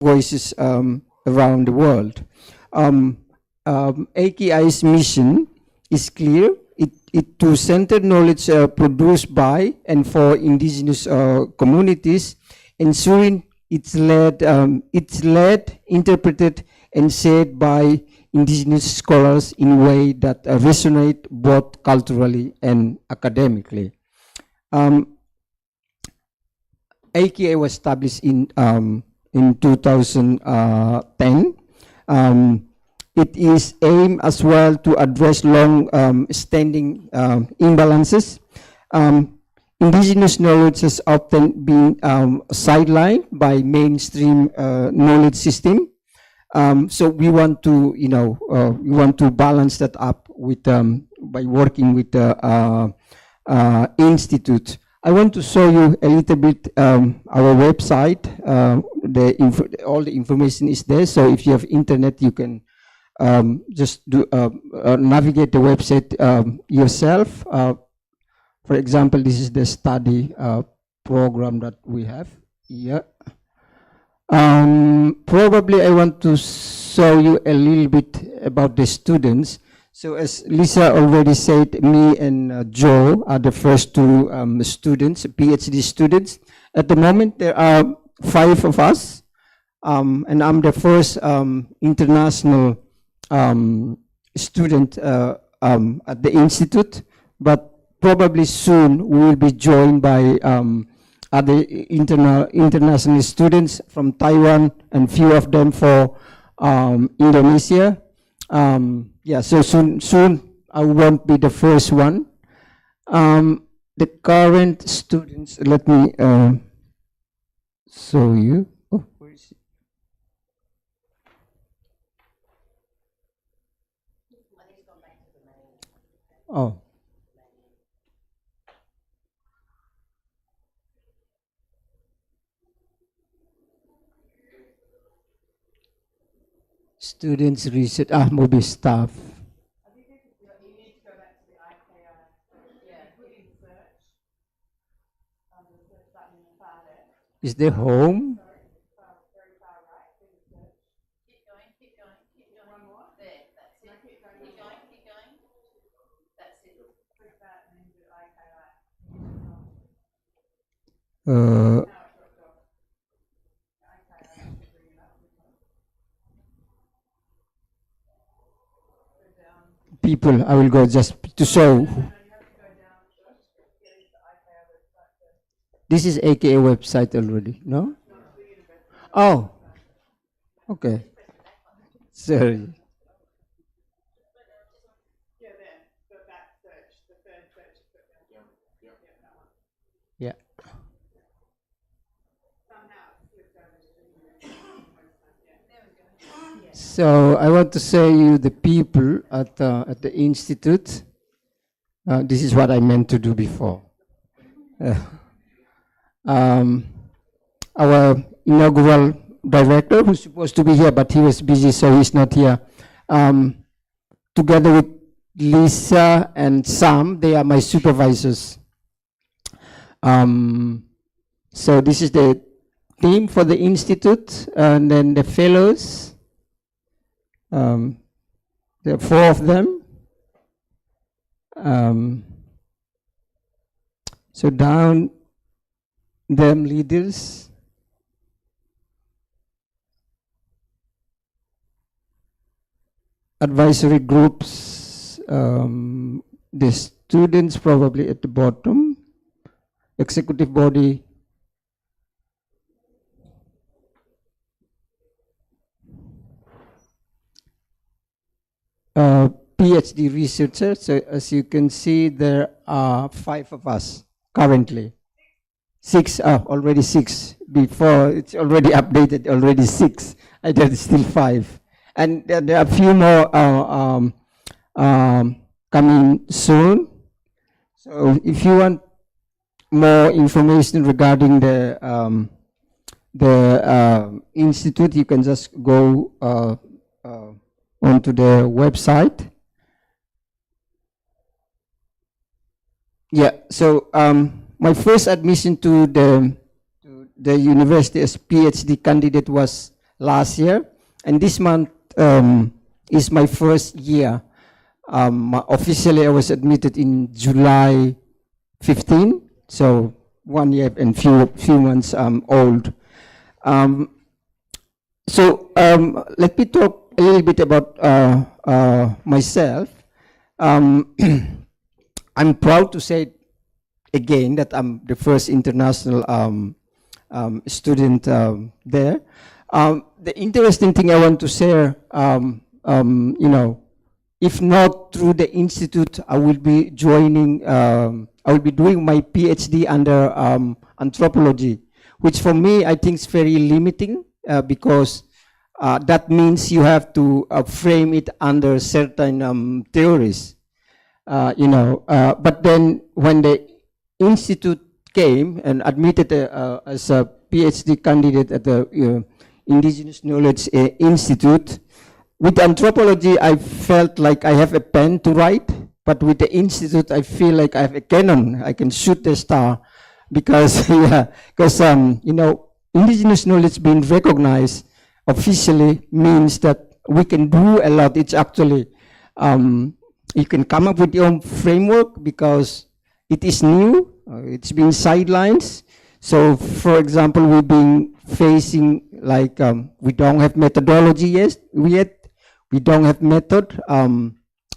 voices around the world. AKI's mission is clear. It to center knowledge produced by and for indigenous communities, ensuring it's led, interpreted, and shared by indigenous scholars in a way that resonate both culturally and academically. AKI was established in 2010. It is aimed as well to address long-standing imbalances. Indigenous knowledge has often been sidelined by mainstream knowledge system. So we want to, we want to balance that up with by working with the institute. I want to show you a little bit our website. All the information is there. So if you have internet, you can just do navigate the website yourself. For example, this is the study program that we have here. Probably I want to show you a little bit about the students. So as Lisa already said, me and Joe are the first two students, PhD students. At the moment, there are 5 of us, and I'm the first international student at the institute, but probably soon we will be joined by other international students from Taiwan and few of them for Indonesia. Yeah, so soon I won't be the first one. The current students, let me show you. Oh, where is it? Oh. Students research, maybe staff. Is there home? People, I will go just to show. This is AKA website already, no? Oh, okay. Sorry. Yeah. So I want to show you the people at the institute. This is what I meant to do before. Our inaugural director, who's supposed to be here, but he was busy, so he's not here. Together with Lisa and Sam, they are my supervisors. So this is the team for the institute, and then the fellows. There are 4 of them. So down them leaders. Advisory groups, the students probably at the bottom. Executive body. PhD researcher. So as you can see, there are 5 of us currently. 6, already 6. Before it's already updated, already 6. I thought it's still 5. And there are a few more coming soon. So if you want more information regarding the institute, you can just go onto the website. Yeah, so my first admission to the university as PhD candidate was last year, and this month is my first year. Officially, I was admitted in July 15, so 1 year and few months old. Let me talk a little bit about myself. I'm proud to say again that I'm the first international student there. The interesting thing I want to share, you know, if not through the institute, I will be joining. I will be doing my PhD under anthropology, which for me I think is very limiting because that means you have to frame it under certain theories. You know, but then when the institute came and admitted as a PhD candidate at the Indigenous Knowledge Institute, with anthropology, I felt like I have a pen to write, but with the institute, I feel like I have a cannon. I can shoot the star because, yeah, because you know, indigenous knowledge being recognized officially means that we can do a lot. It's actually you can come up with your own framework because it is new. It's been sidelines. So, for example, we've been facing like we don't have methodology yet. We don't have method.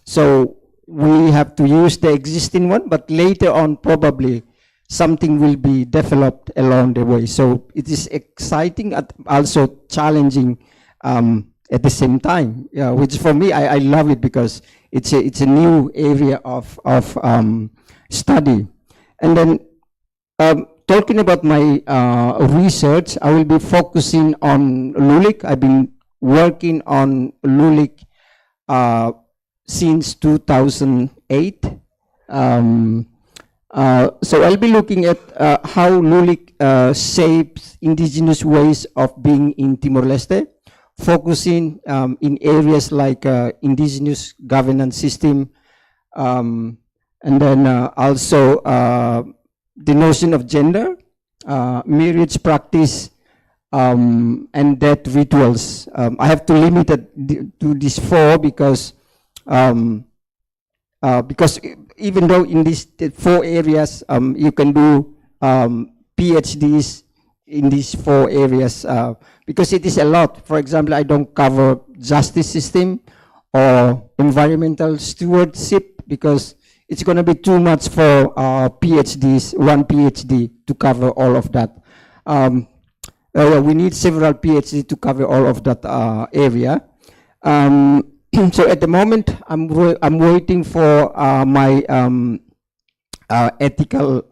So we have to use the existing one, but later on probably something will be developed along the way. So it is exciting and also challenging at the same time. Yeah, which for me, I love it because it's a new area of study. And then talking about my research, I will be focusing on Lulik. I've been working on Lulik since 2008. So I'll be looking at how Lulik shapes indigenous ways of being in Timor-Leste, focusing in areas like indigenous governance system, and then also the notion of gender, marriage practice, and death rituals. I have to limit it to these four because even though in these four areas you can do PhDs in these four areas because it is a lot. For example, I don't cover justice system or environmental stewardship because it's going to be too much for PhDs, one PhD to cover all of that. We need several PhDs to cover all of that area. So at the moment, I'm waiting for my ethical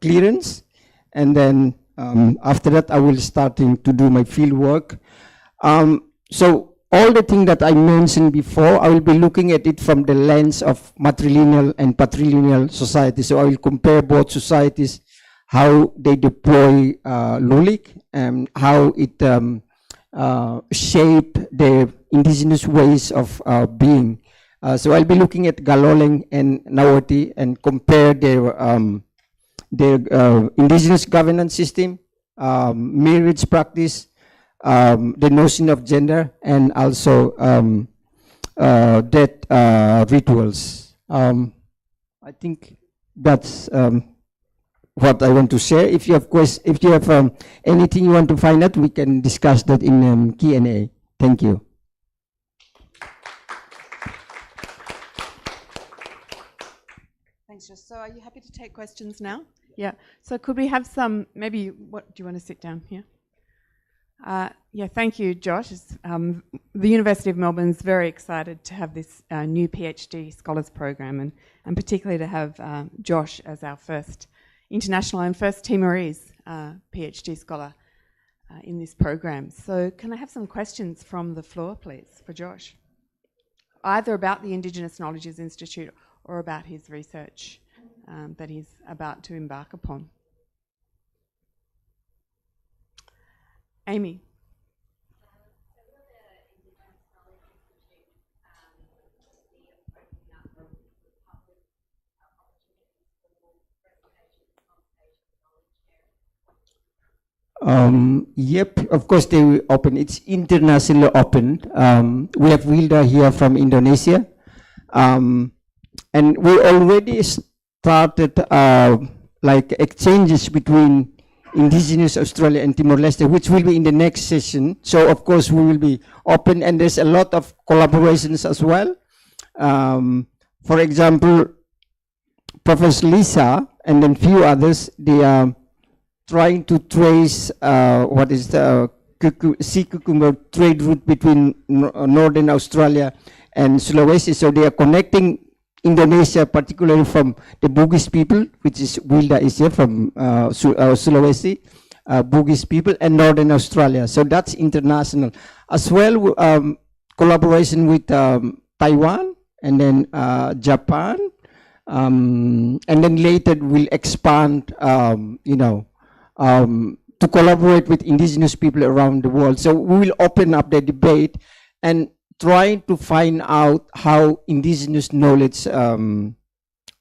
clearance, and then after that, I will starting to do my field work. So all the things that I mentioned before, I will be looking at it from the lens of matrilineal and patrilineal society. So I will compare both societies, how they deploy Lulik, and how it shape the indigenous ways of being. So I'll be looking at Galoleng and Nawati and compare their indigenous governance system, marriage practice, the notion of gender, and also death rituals. I think that's what I want to share. If you have anything you want to find out, we can discuss that in Q&A. Thank you. Thanks, Josh. So are you happy to take questions now? Yeah. So could we have some, maybe, what do you want to sit down here? Yeah, thank you, Josh. The University of Melbourne is very excited to have this new PhD Scholars Program and particularly to have Josh as our first international and first Timorese PhD scholar in this program. So can I have some questions from the floor, please, for Josh? Either about the Indigenous Knowledges Institute or about his research that he's about to embark upon. Amy. Yep, of course they will open. It's internationally open. We have Wilda here from Indonesia. And we already started like exchanges between Indigenous Australia and Timor-Leste, which will be in the next session. So of course we will be open, and there's a lot of collaborations as well. For example, Professor Lisa and then few others, they are trying to trace what is the sea cucumber trade route between Northern Australia and Sulawesi. So they are connecting Indonesia, particularly from the Bugis people, which is Wilda is here from Sulawesi, Bugis people, and Northern Australia. So that's international. As well, collaboration with Taiwan, and then Japan, and then later we'll expand, to collaborate with indigenous people around the world. So we will open up the debate and trying to find out how indigenous knowledge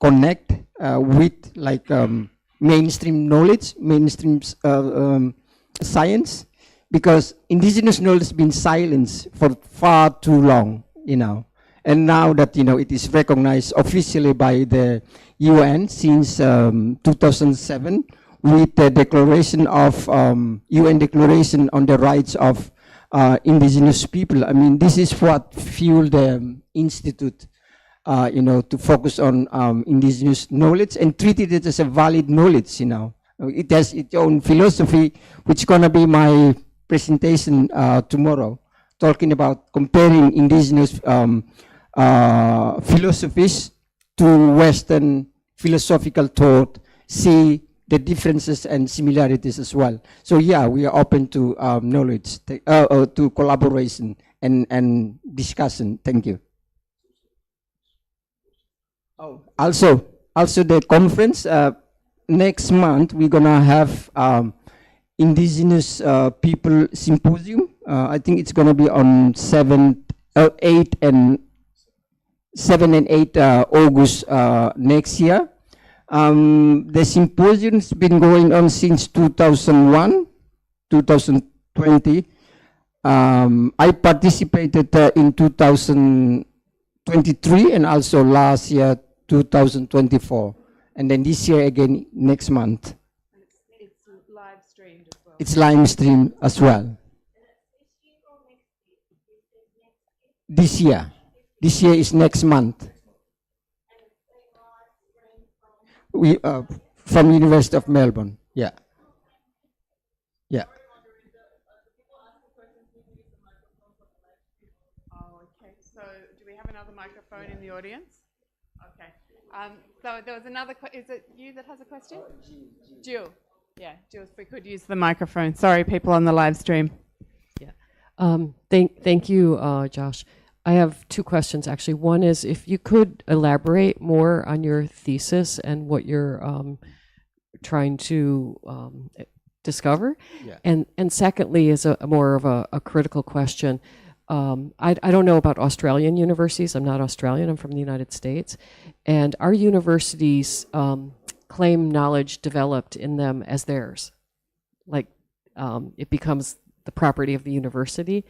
connect with like mainstream knowledge, mainstream science, because indigenous knowledge has been silenced for far too long, and now that it is recognized officially by the UN since 2007 with the declaration of UN Declaration on the Rights of indigenous people. I mean, this is what fueled the institute, to focus on indigenous knowledge and treated it as a valid knowledge. It has its own philosophy, which is gonna be my presentation tomorrow, talking about comparing indigenous philosophies to Western philosophical thought, see the differences and similarities as well. So yeah, we are open to knowledge, to collaboration and discussion. Thank you. Oh, also the conference next month we're gonna have indigenous people symposium. I think it's gonna be on 7 and 8 August next year. The symposium's been going on since 2001, 2020. I participated in 2023 and also last year, 2024. And then this year again, next month. It's live streamed as well. It's live streamed as well. This year. This year is next month. We from University of Melbourne. Yeah. Yeah. Oh, okay. So do we have another microphone in the audience? Okay. So there was another, is it you that has a question? Jill. Yeah, Jill, if we could use the microphone. Sorry, people on the live stream. Yeah. Thank you, Josh. I have two questions, actually. One is if you could elaborate more on your thesis and what you're trying to discover. Yeah. And secondly is a more of a critical question. I don't know about Australian universities. I'm not Australian. I'm from the United States. And our universities claim knowledge developed in them as theirs. Like it becomes the property of the university.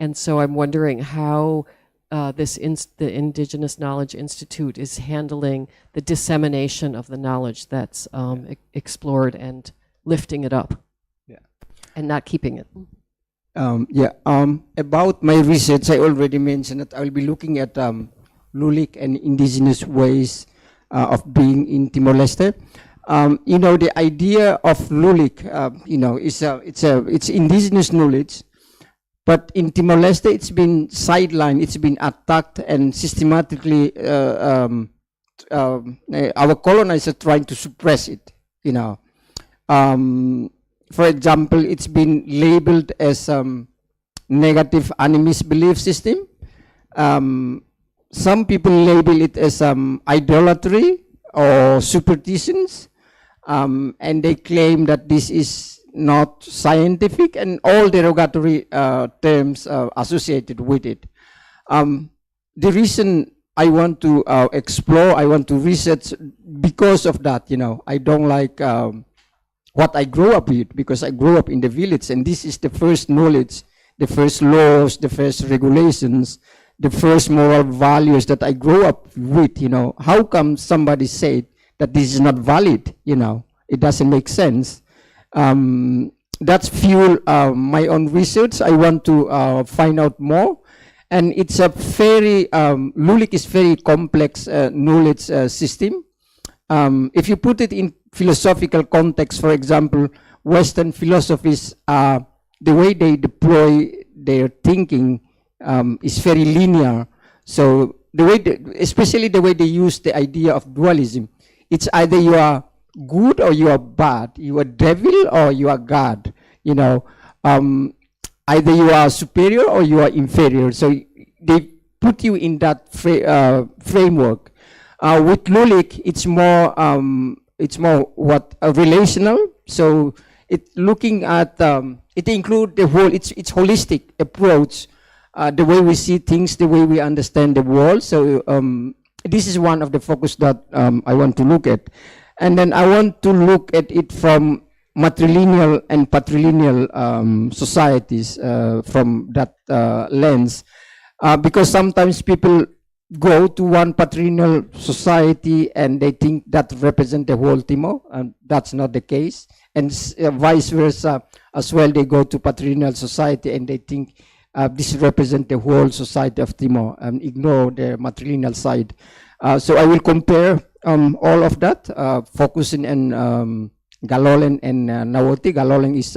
And so I'm wondering how the Indigenous Knowledge Institute is handling the dissemination of the knowledge that's explored and lifting it up, and not keeping it. About my research, I already mentioned that I will be looking at Lulik and indigenous ways of being in Timor-Leste. The idea of Lulik, it's indigenous knowledge. But in Timor-Leste, it's been sidelined, it's been attacked, and systematically our colonizers trying to suppress it, For example, it's been labeled as negative animist belief system. Some people label it as idolatry or superstitions, and they claim that this is not scientific, and all derogatory terms associated with it. The reason I want to explore, I want to research because of that, I don't like what I grew up with, because I grew up in the village, and this is the first knowledge, the first laws, the first regulations, the first moral values that I grew up with. How come somebody said that this is not valid? It doesn't make sense. That's fuel my own research. I want to find out more. And it's a very, LULIC is very complex knowledge system. If you put it in philosophical context, for example, Western philosophies, the way they deploy their thinking is very linear. So the way, especially the way they use the idea of dualism, it's either you are good or you are bad, you are devil or you are God. Either you are superior or you are inferior. So they put you in that framework. With LULIC, it's more relational. So it looking at it include the whole. It's holistic approach, the way we see things, the way we understand the world. So this is one of the focus that I want to look at, and then I want to look at it from matrilineal and patrilineal societies from that lens, because sometimes people go to one patrilineal society and they think that represents the whole Timor, and that's not the case. And vice versa as well, they go to patrilineal society and they think this represents the whole society of Timor and ignore the matrilineal side. So I will compare all of that, focusing on Galolen and Nawoti. Galolen is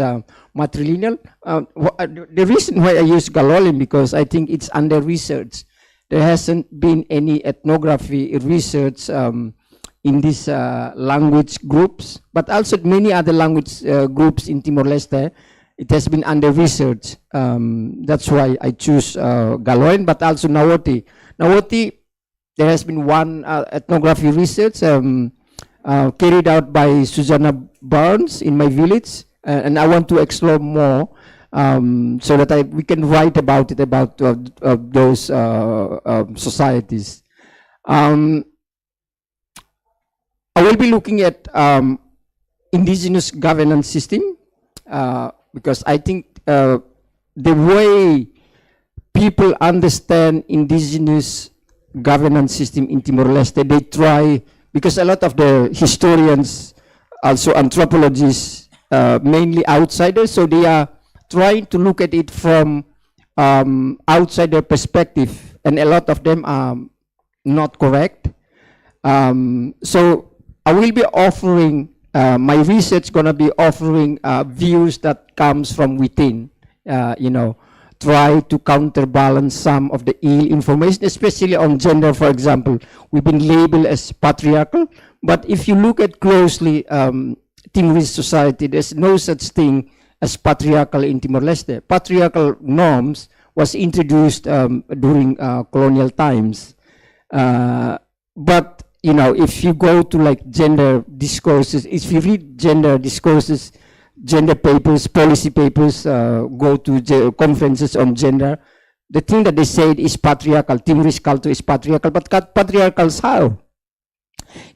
matrilineal. The reason why I use Galolen, because I think it's under research. There hasn't been any ethnography research in these language groups, but also many other language groups in Timor-Leste. It has been under research. That's why I choose Galolen, but also Nawoti. Nawoti, there has been one ethnography research carried out by Susanna Barnes in my village, and I want to explore more so that we can write about it, about those societies. I will be looking at indigenous governance system, because I think the way people understand indigenous governance system in Timor-Leste, they try, because a lot of the historians, also anthropologists, mainly outsiders, so they are trying to look at it from outsider perspective, and a lot of them are not correct. So I will be offering, my research gonna be offering views that comes from within, try to counterbalance some of the ill information, especially on gender, for example. We've been labeled as patriarchal, but if you look at closely Timorese society, there's no such thing as patriarchal in Timor-Leste. Patriarchal norms was introduced during colonial times. But, if you go to like gender discourses, if you read gender discourses, gender papers, policy papers, go to conferences on gender, the thing that they said is patriarchal. Timorese culture is patriarchal, but patriarchals how?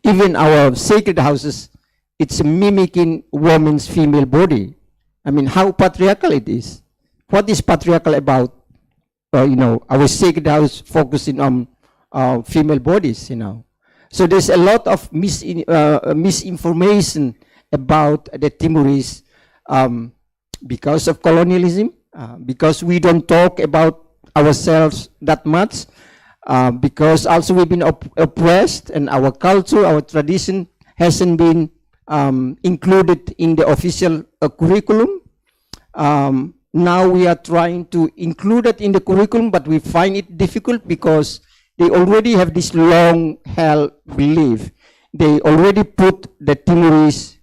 Even our sacred houses, it's mimicking woman's female body. I mean, how patriarchal it is. What is patriarchal about, our sacred house focusing on female bodies, So there's a lot of misinformation about the Timorese because of colonialism, because we don't talk about ourselves that much, because also we've been oppressed, and our culture, our tradition hasn't been included in the official curriculum. Now we are trying to include it in the curriculum, but we find it difficult because they already have this long-held belief. They already put the Timorese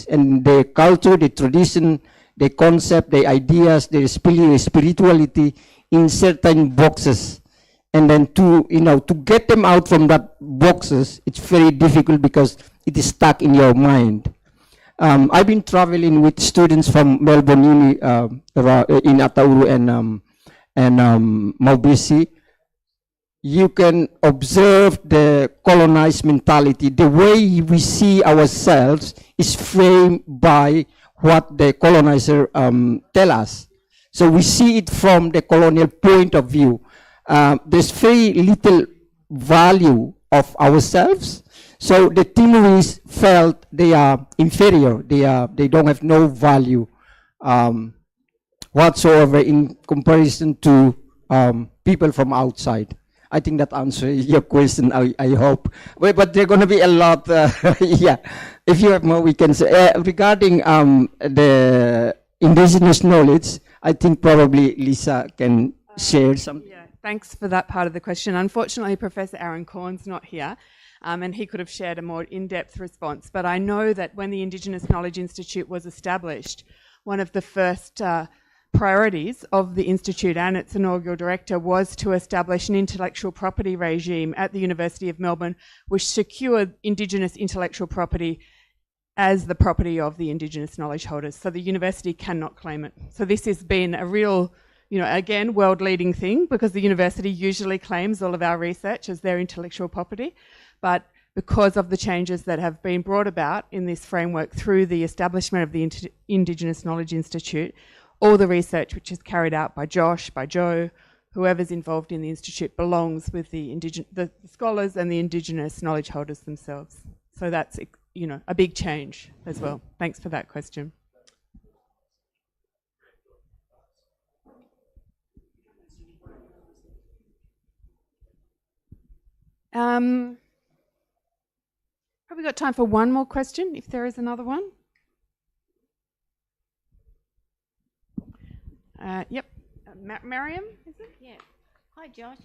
and their culture, the tradition, the concept, the ideas, their spirituality in certain boxes. And then to get them out from that boxes, it's very difficult because it is stuck in your mind. I've been traveling with students from Melbourne Uni in Atauru and Maubisi. you can observe the colonized mentality. The way we see ourselves is framed by what the colonizer tell us. So we see it from the colonial point of view. There's very little value of ourselves. So the Timorese felt they are inferior. They don't have no value whatsoever in comparison to people from outside. I think that answers your question, I hope. But there are going to be a lot, yeah. If you have more, we can say. Regarding the indigenous knowledge, I think probably Lisa can share something. Yeah, thanks for that part of the question. Unfortunately, Professor Aaron Korn's not here, and he could have shared a more in-depth response. But I know that when the Indigenous Knowledge Institute was established, one of the first priorities of the Institute and its inaugural director was to establish an intellectual property regime at the University of Melbourne which secured Indigenous intellectual property as the property of the Indigenous knowledge holders. So the university cannot claim it. So this has been a real, again, world-leading thing, because the university usually claims all of our research as their intellectual property. But because of the changes that have been brought about in this framework through the establishment of the Indigenous Knowledge Institute, all the research which is carried out by Josh, by Joe, whoever's involved in the Institute belongs with the scholars and the Indigenous knowledge holders themselves. So that's, a big change as well. Thanks for that question. Probably got time for one more question, if there is another one. Yep. Mariam, is it? Yeah. Hi, Josh.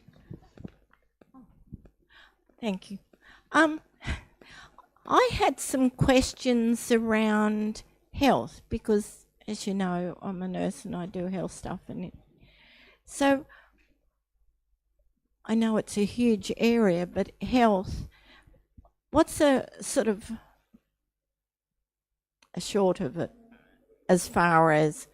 Oh. Thank you. I had some questions around health because, as you know, I'm a nurse and I do health stuff. So I know it's a huge area, but health, what's a sort of a short of it as far as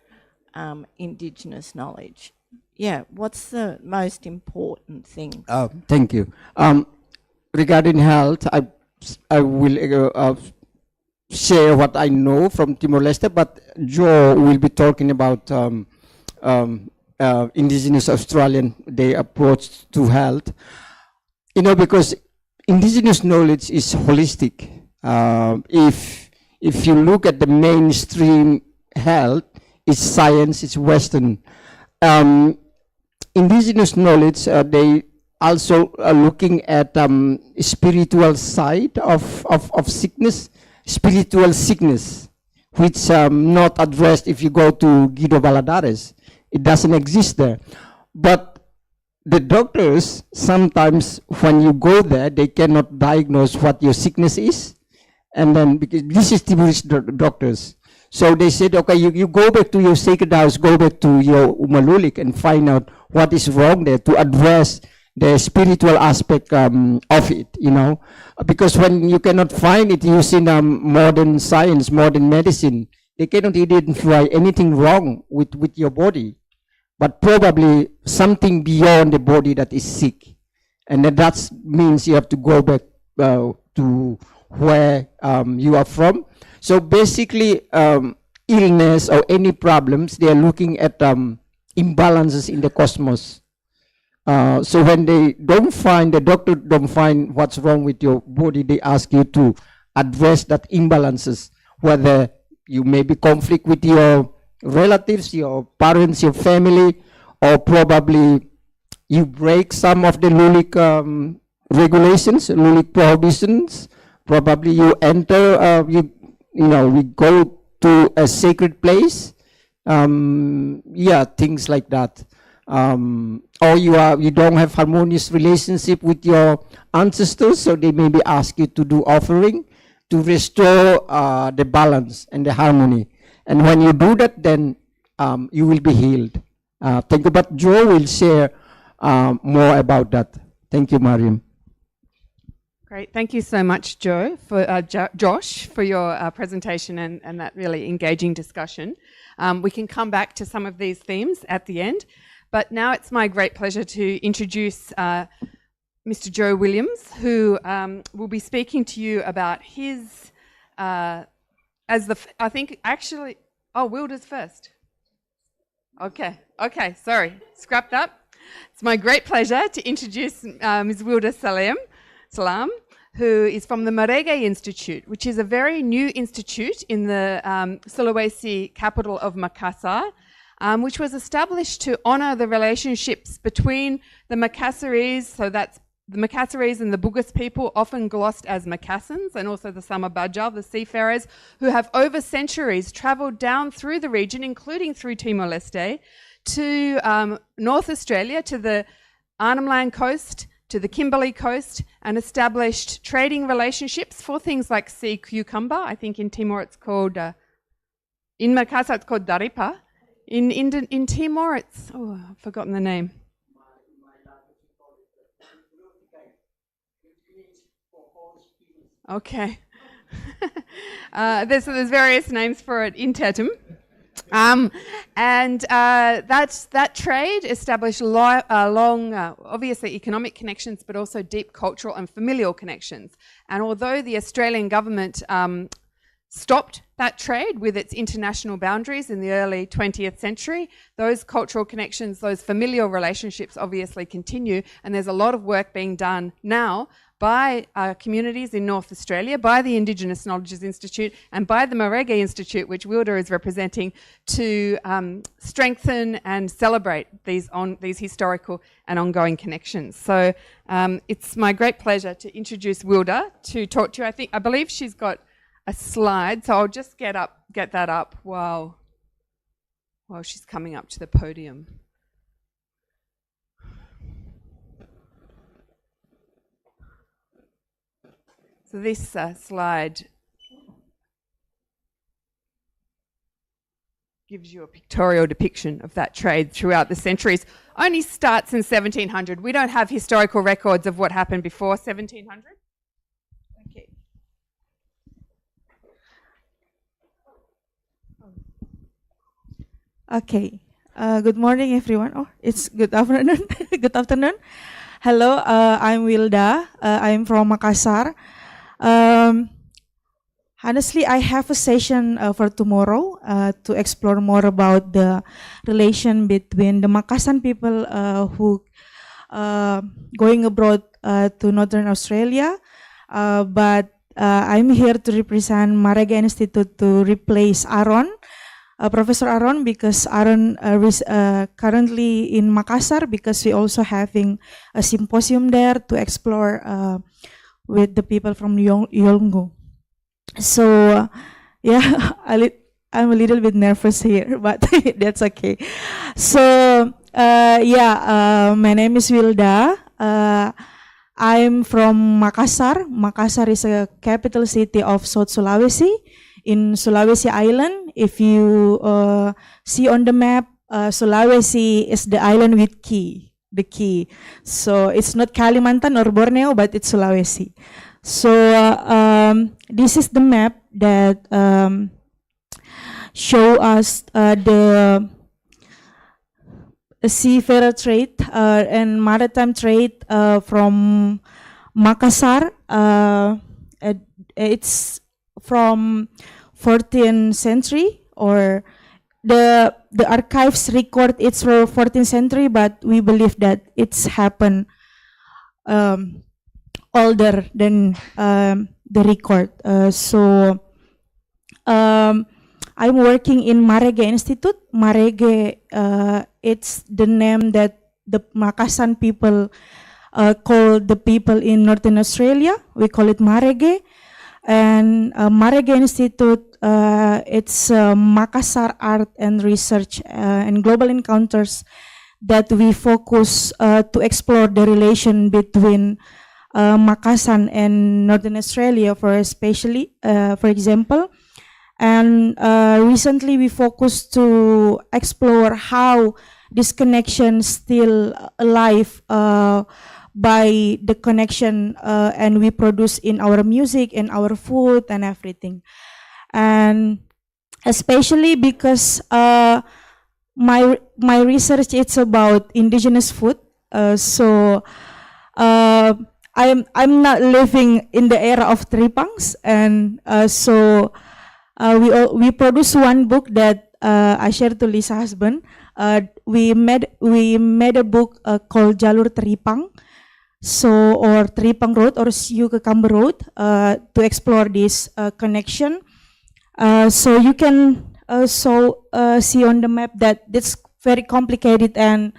Indigenous knowledge? Yeah, what's the most important thing? Thank you. Regarding health, I will share what I know from Timor-Leste, but Joe will be talking about Indigenous Australian, their approach to health. Because Indigenous knowledge is holistic. If you look at the mainstream health, it's science, it's Western. Indigenous knowledge, they also are looking at spiritual side of sickness, spiritual sickness, which not addressed if you go to Guido Baladares. It doesn't exist there. But the doctors, sometimes when you go there, they cannot diagnose what your sickness is. And then, because this is Timorese doctors. So they said, okay, you go back to your sacred house, go back to your Umalulik and find out what is wrong there to address the spiritual aspect of it, because when you cannot find it using modern science, modern medicine, they cannot identify anything wrong with your body, but probably something beyond the body that is sick. And that means you have to go back to where you are from. So basically, illness or any problems, they are looking at imbalances in the cosmos. So when the doctor don't find what's wrong with your body, they ask you to address that imbalances, whether you may be conflict with your relatives, your parents, your family, or probably you break some of the Lulic regulations, Lulic prohibitions. Probably you enter, we go to a sacred place. Things like that. Or you don't have harmonious relationship with your ancestors, so they maybe ask you to do offering to restore the balance and the harmony. And when you do that, then you will be healed. Thank you. But Joe will share more about that. Thank you, Mariam. Great. Thank you so much, Joe, for Josh, for your presentation and that really engaging discussion. We can come back to some of these themes at the end. But now it's my great pleasure to introduce Mr. Joe Williams, who will be speaking to you about his, I think actually, Wilda's first. Okay, sorry, scrapped up. It's my great pleasure to introduce Ms. Wilda Salam, who is from the Marege Institute, which is a very new institute in the Sulawesi capital of Makassar, which was established to honour the relationships between the Makassaris, so that's the Makassaris and the Bugis people, often glossed as Macassans, and also the Samabaja, the seafarers, who have over centuries travelled down through the region, including through Timor-Leste, to North Australia, to the Arnhem Land coast, to the Kimberley coast, and established trading relationships for things like sea cucumber. I think in Timor it's called, in Makassar it's called daripa. In Timor it's, I've forgotten the name. Okay. There's various names for it in Tetum. That trade established long, obviously economic connections, but also deep cultural and familial connections. And although the Australian government stopped that trade with its international boundaries in the early 20th century, those cultural connections, those familial relationships obviously continue, and there's a lot of work being done now by communities in North Australia, by the Indigenous Knowledges Institute and by the Marege Institute, which Wilda is representing, to strengthen and celebrate these historical and ongoing connections. So it's my great pleasure to introduce Wilda to talk to you. I believe she's got a slide, so I'll just get that up while she's coming up to the podium. So this slide gives you a pictorial depiction of that trade throughout the centuries. Only starts in 1700. We don't have historical records of what happened before 1700. Okay. Okay. Good morning, everyone. Oh, it's good afternoon. Good afternoon. Hello, I'm Wilda. I'm from Makassar. Honestly, I have a session for tomorrow to explore more about the relation between the Makassar people who going abroad to Northern Australia, but I'm here to represent Marege Institute to replace Aaron, Professor Aaron, because Aaron is currently in Makassar, because we also having a symposium there to explore with the people from Yolngu. So, yeah, I'm a little bit nervous here, but that's okay. So, my name is Wilda. I'm from Makassar. Makassar is a capital city of South Sulawesi, in Sulawesi Island. If you see on the map, Sulawesi is the island with the key. So it's not Kalimantan or Borneo, but it's Sulawesi. So this is the map that show us the seafarer trade and maritime trade from Makassar. It's from 14th century, or the archives record it's from 14th century, but we believe that it's happened older than the record. So I'm working in Marege Institute. Marege, it's the name that the Makassar people call the people in Northern Australia. We call it Marege. And Marege Institute, it's Makassar Art and Research and Global Encounters that we focus to explore the relation between Makassar and Northern Australia, for example. And recently we focused to explore how this connection still alive by the connection and we produce in our music and our food and everything. And especially because my research it's about indigenous food, so uh, I'm not living in the era of tripangs, and so we produced one book that I shared to Lisa's husband. We made a book called Jalur Tripang, so or Tripang Road or Siu Kekamber Road, to explore this connection. So you can see on the map that it's very complicated, and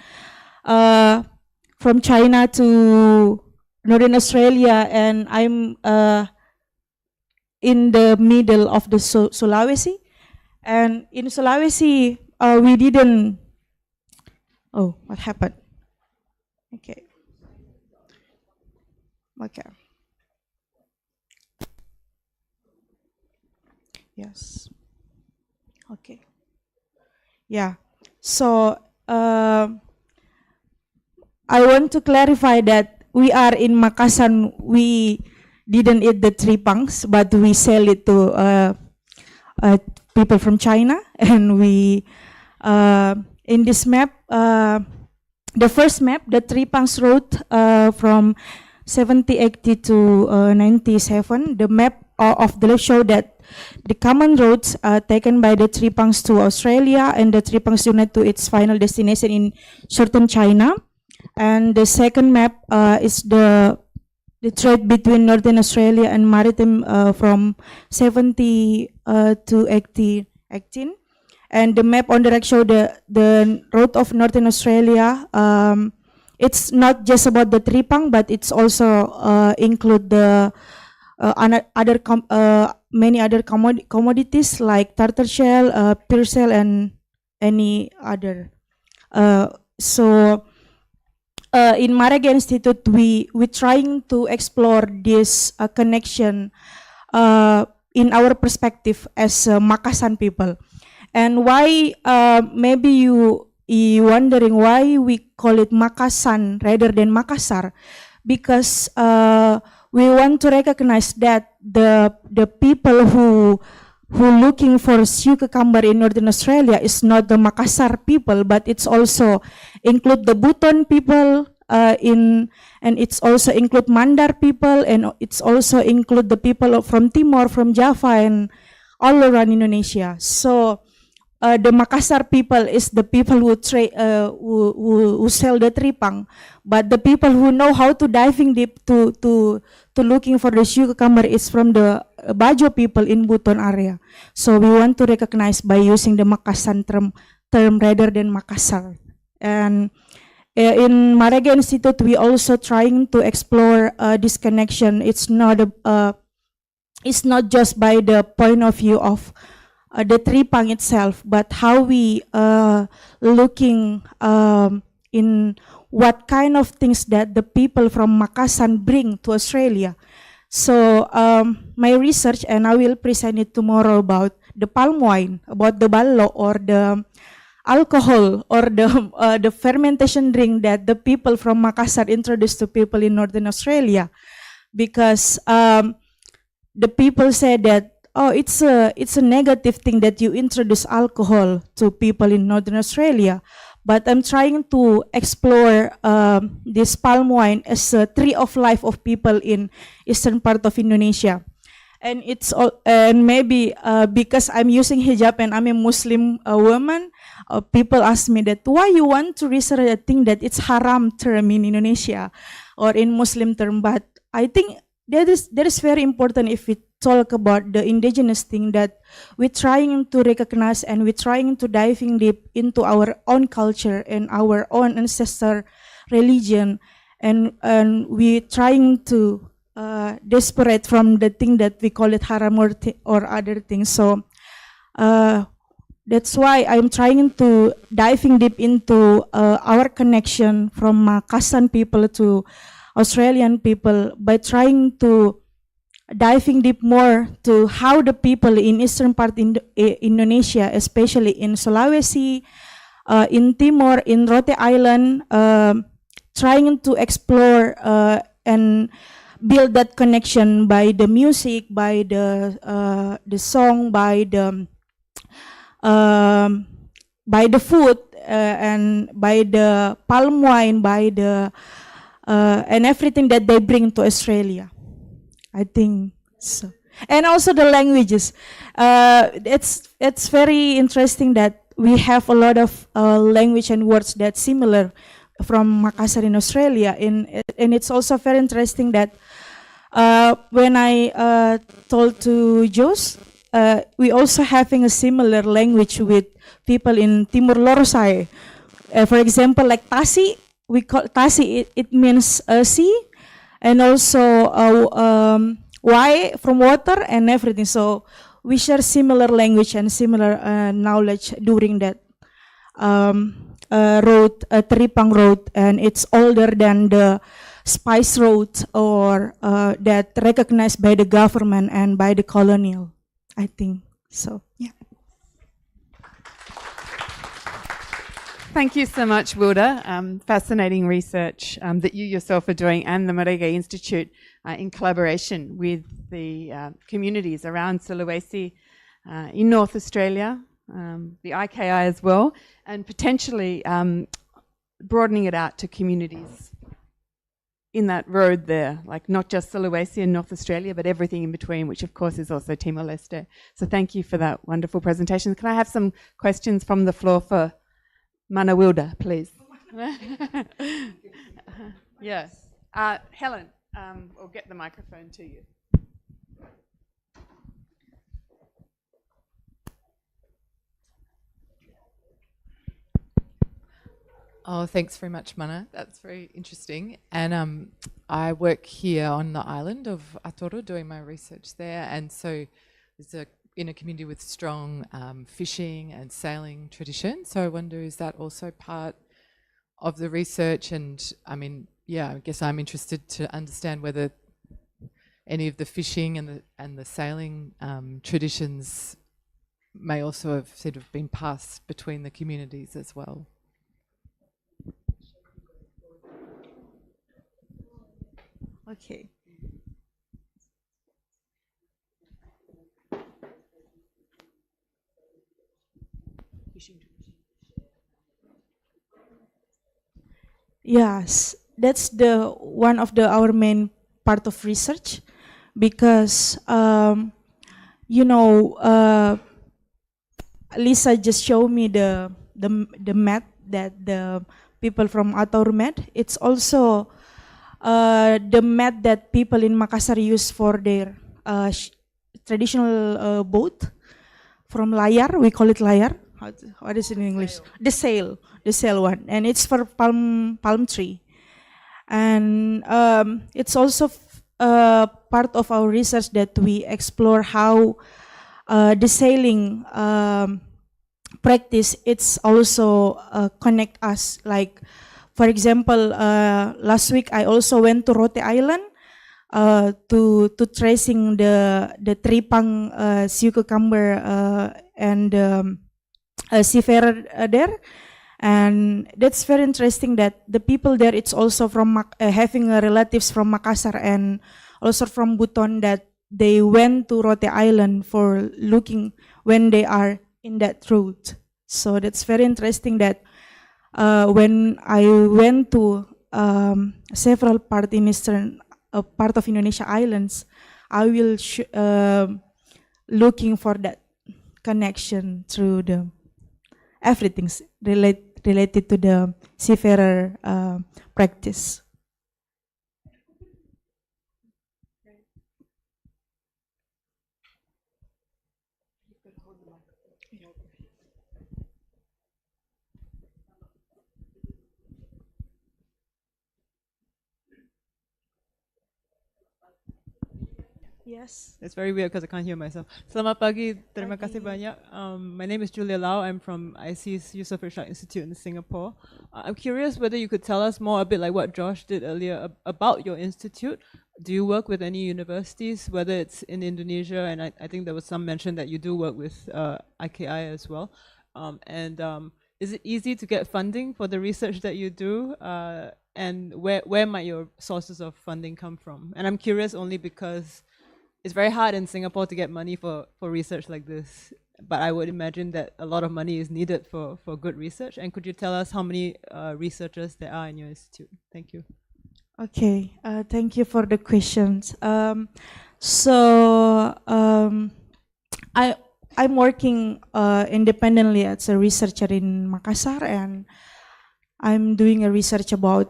from China to Northern Australia, and I'm in the middle of the Sulawesi. And in Sulawesi, we didn't. Oh, what happened? Okay. Okay. Yes. Okay. Yeah. So I want to clarify that we are in Makassar. We didn't eat the tripangs, but we sell it to people from China, and we in this map, the first map, the tripangs road from 7080 to 97. The map of the left show that the common roads taken by the tripangs to Australia and the tripangs unit to its final destination in southern China. And the second map is the trade between Northern Australia and Maritime from 70 to 18. And the map on the right show the road of Northern Australia. It's not just about the tripang, but it's also include the many other commodities like tartar shell, pearl and any other. So in Maraga Institute, we trying to explore this connection in our perspective as Makassar people. And why maybe you wondering why we call it Makassar rather than Makassar, because we want to recognize that the people who looking for Siu Kekamber in Northern Australia is not the Makassar people, but it's also include the Buton people and it's also include Mandar people, and it's also include the people from Timor, from Java, and all around Indonesia. So the Makassar people is the people who sell the tripang, but the people who know how to diving deep to looking for the Siu Kekamber is from the Bajo people in Buton area. So we want to recognize by using the Makassar term rather than Makassar. And in Maraga Institute, we also trying to explore this connection. It's not just by the point of view of the tripang itself, but how we looking in what kind of things that the people from Makassar bring to Australia. So my research, and I will present it tomorrow, about the palm wine, about the ballo or the alcohol or the fermentation drink that the people from Makassar introduced to people in Northern Australia, because the people say that, oh, it's a negative thing that you introduce alcohol to people in Northern Australia. But I'm trying to explore this palm wine as a tree of life of people in eastern part of Indonesia. And it's and maybe because I'm using hijab and I'm a Muslim woman, people ask me that why you want to research a thing that it's haram term in Indonesia or in Muslim term. But I think that is very important if we talk about the indigenous thing, that we're trying to recognize and we're trying to diving deep into our own culture and our own ancestor religion, and we're trying to desperate from the thing that we call it haram or other things. So that's why I'm trying to diving deep into our connection from Makassar people to Australian people by trying to diving deep more to how the people in eastern part in Indonesia, especially in Sulawesi, in Timor, in Rote Island, trying to explore and build that connection by the music, by the song, by the food, and by the palm wine, by the and everything that they bring to Australia. I think so. And also the languages. It's very interesting that we have a lot of language and words that's similar from Makassar in Australia. And it's also very interesting that when I told to Jos, we also having a similar language with people in Timor-Leste. For example, like Tasi, we call Tasi, it means sea, and also Y from water and everything. So we share similar language and similar knowledge during that road, Teripang Road, and it's older than the Spice Road or that recognized by the government and by the colonial, I think. So, yeah. Thank you so much, Wilda. Fascinating research that you yourself are doing and the Marega Institute in collaboration with the communities around Sulawesi, in North Australia, the IKI as well, and potentially broadening it out to communities in that road there, like not just Sulawesi and North Australia, but everything in between, which of course is also Timor-Leste. So thank you for that wonderful presentation. Can I have some questions from the floor for Mana Wilda, please? Yes. Helen, we'll get the microphone to you. Oh, thanks very much, Mana. That's very interesting. And I work here on the island of Auditório doing my research there. And so it's in a community with strong fishing and sailing tradition. So I wonder, is that also part of the research? And I mean, yeah, I guess I'm interested to understand whether any of the fishing and the sailing traditions may also have sort of been passed between the communities as well. Okay. Yes, that's the one of our main part of research, because you know, Lisa just showed me the map that the people from Auditório made. It's also the mat that people in Makassar use for their traditional boat from layar. We call it layar. What is it in English? The sail one, and it's for palm tree. And it's also part of our research that we explore how the sailing practice, it's also connect us. Like, for example, last week I also went to Rote Island to tracing the Tripang sea cucumber and seafarer there, and that's very interesting that the people there, it's also from having relatives from Makassar and also from Buton, that they went to Rote Island for looking when they are in that route. So that's very interesting that when I went to several part in eastern part of Indonesia islands, I will looking for that connection through the everything's related to the seafarer practice. Yes. It's very weird because I can't hear myself. Selamat pagi, terima kasih banyak. My name is Julia Lau. I'm from IC's Yusof Ishak Institute in Singapore. I'm curious whether you could tell us more, a bit like what Josh did earlier, about your institute. Do you work with any universities, whether it's in Indonesia, and I think there was some mention that you do work with IKI as well. Is it easy to get funding for the research that you do? And where might your sources of funding come from? And I'm curious only because it's very hard in Singapore to get money for research like this, but I would imagine that a lot of money is needed for good research. And could you tell us how many researchers there are in your institute? Thank you. Okay, thank you for the questions. So I'm working independently as a researcher in Makassar, and I'm doing a research about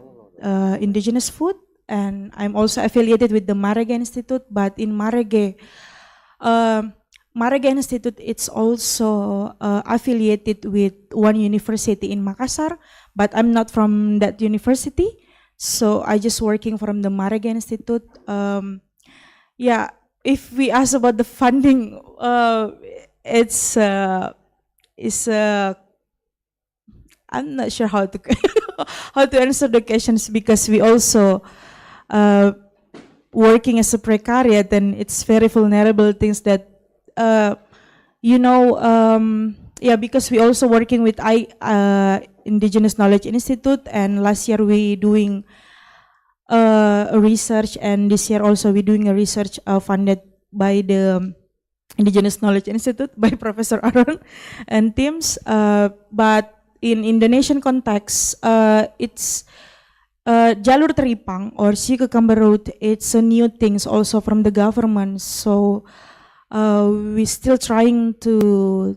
indigenous food, and I'm also affiliated with the Marege Institute. But in Marege, Marege Institute, it's also affiliated with one university in Makassar, but I'm not from that university. So I just working from the Marege Institute. Yeah, if we ask about the funding, it's I'm not sure how to how to answer the questions, because we also working as a precariat, and it's very vulnerable things that yeah, because we also working with Indigenous Knowledge Institute, and last year we doing a research, and this year also we doing a research funded by the Indigenous Knowledge Institute by Professor Aaron and teams. But in Indonesian context, it's Jalur Teripang or Sea Cucumber Road. It's a new things also from the government. So we still trying to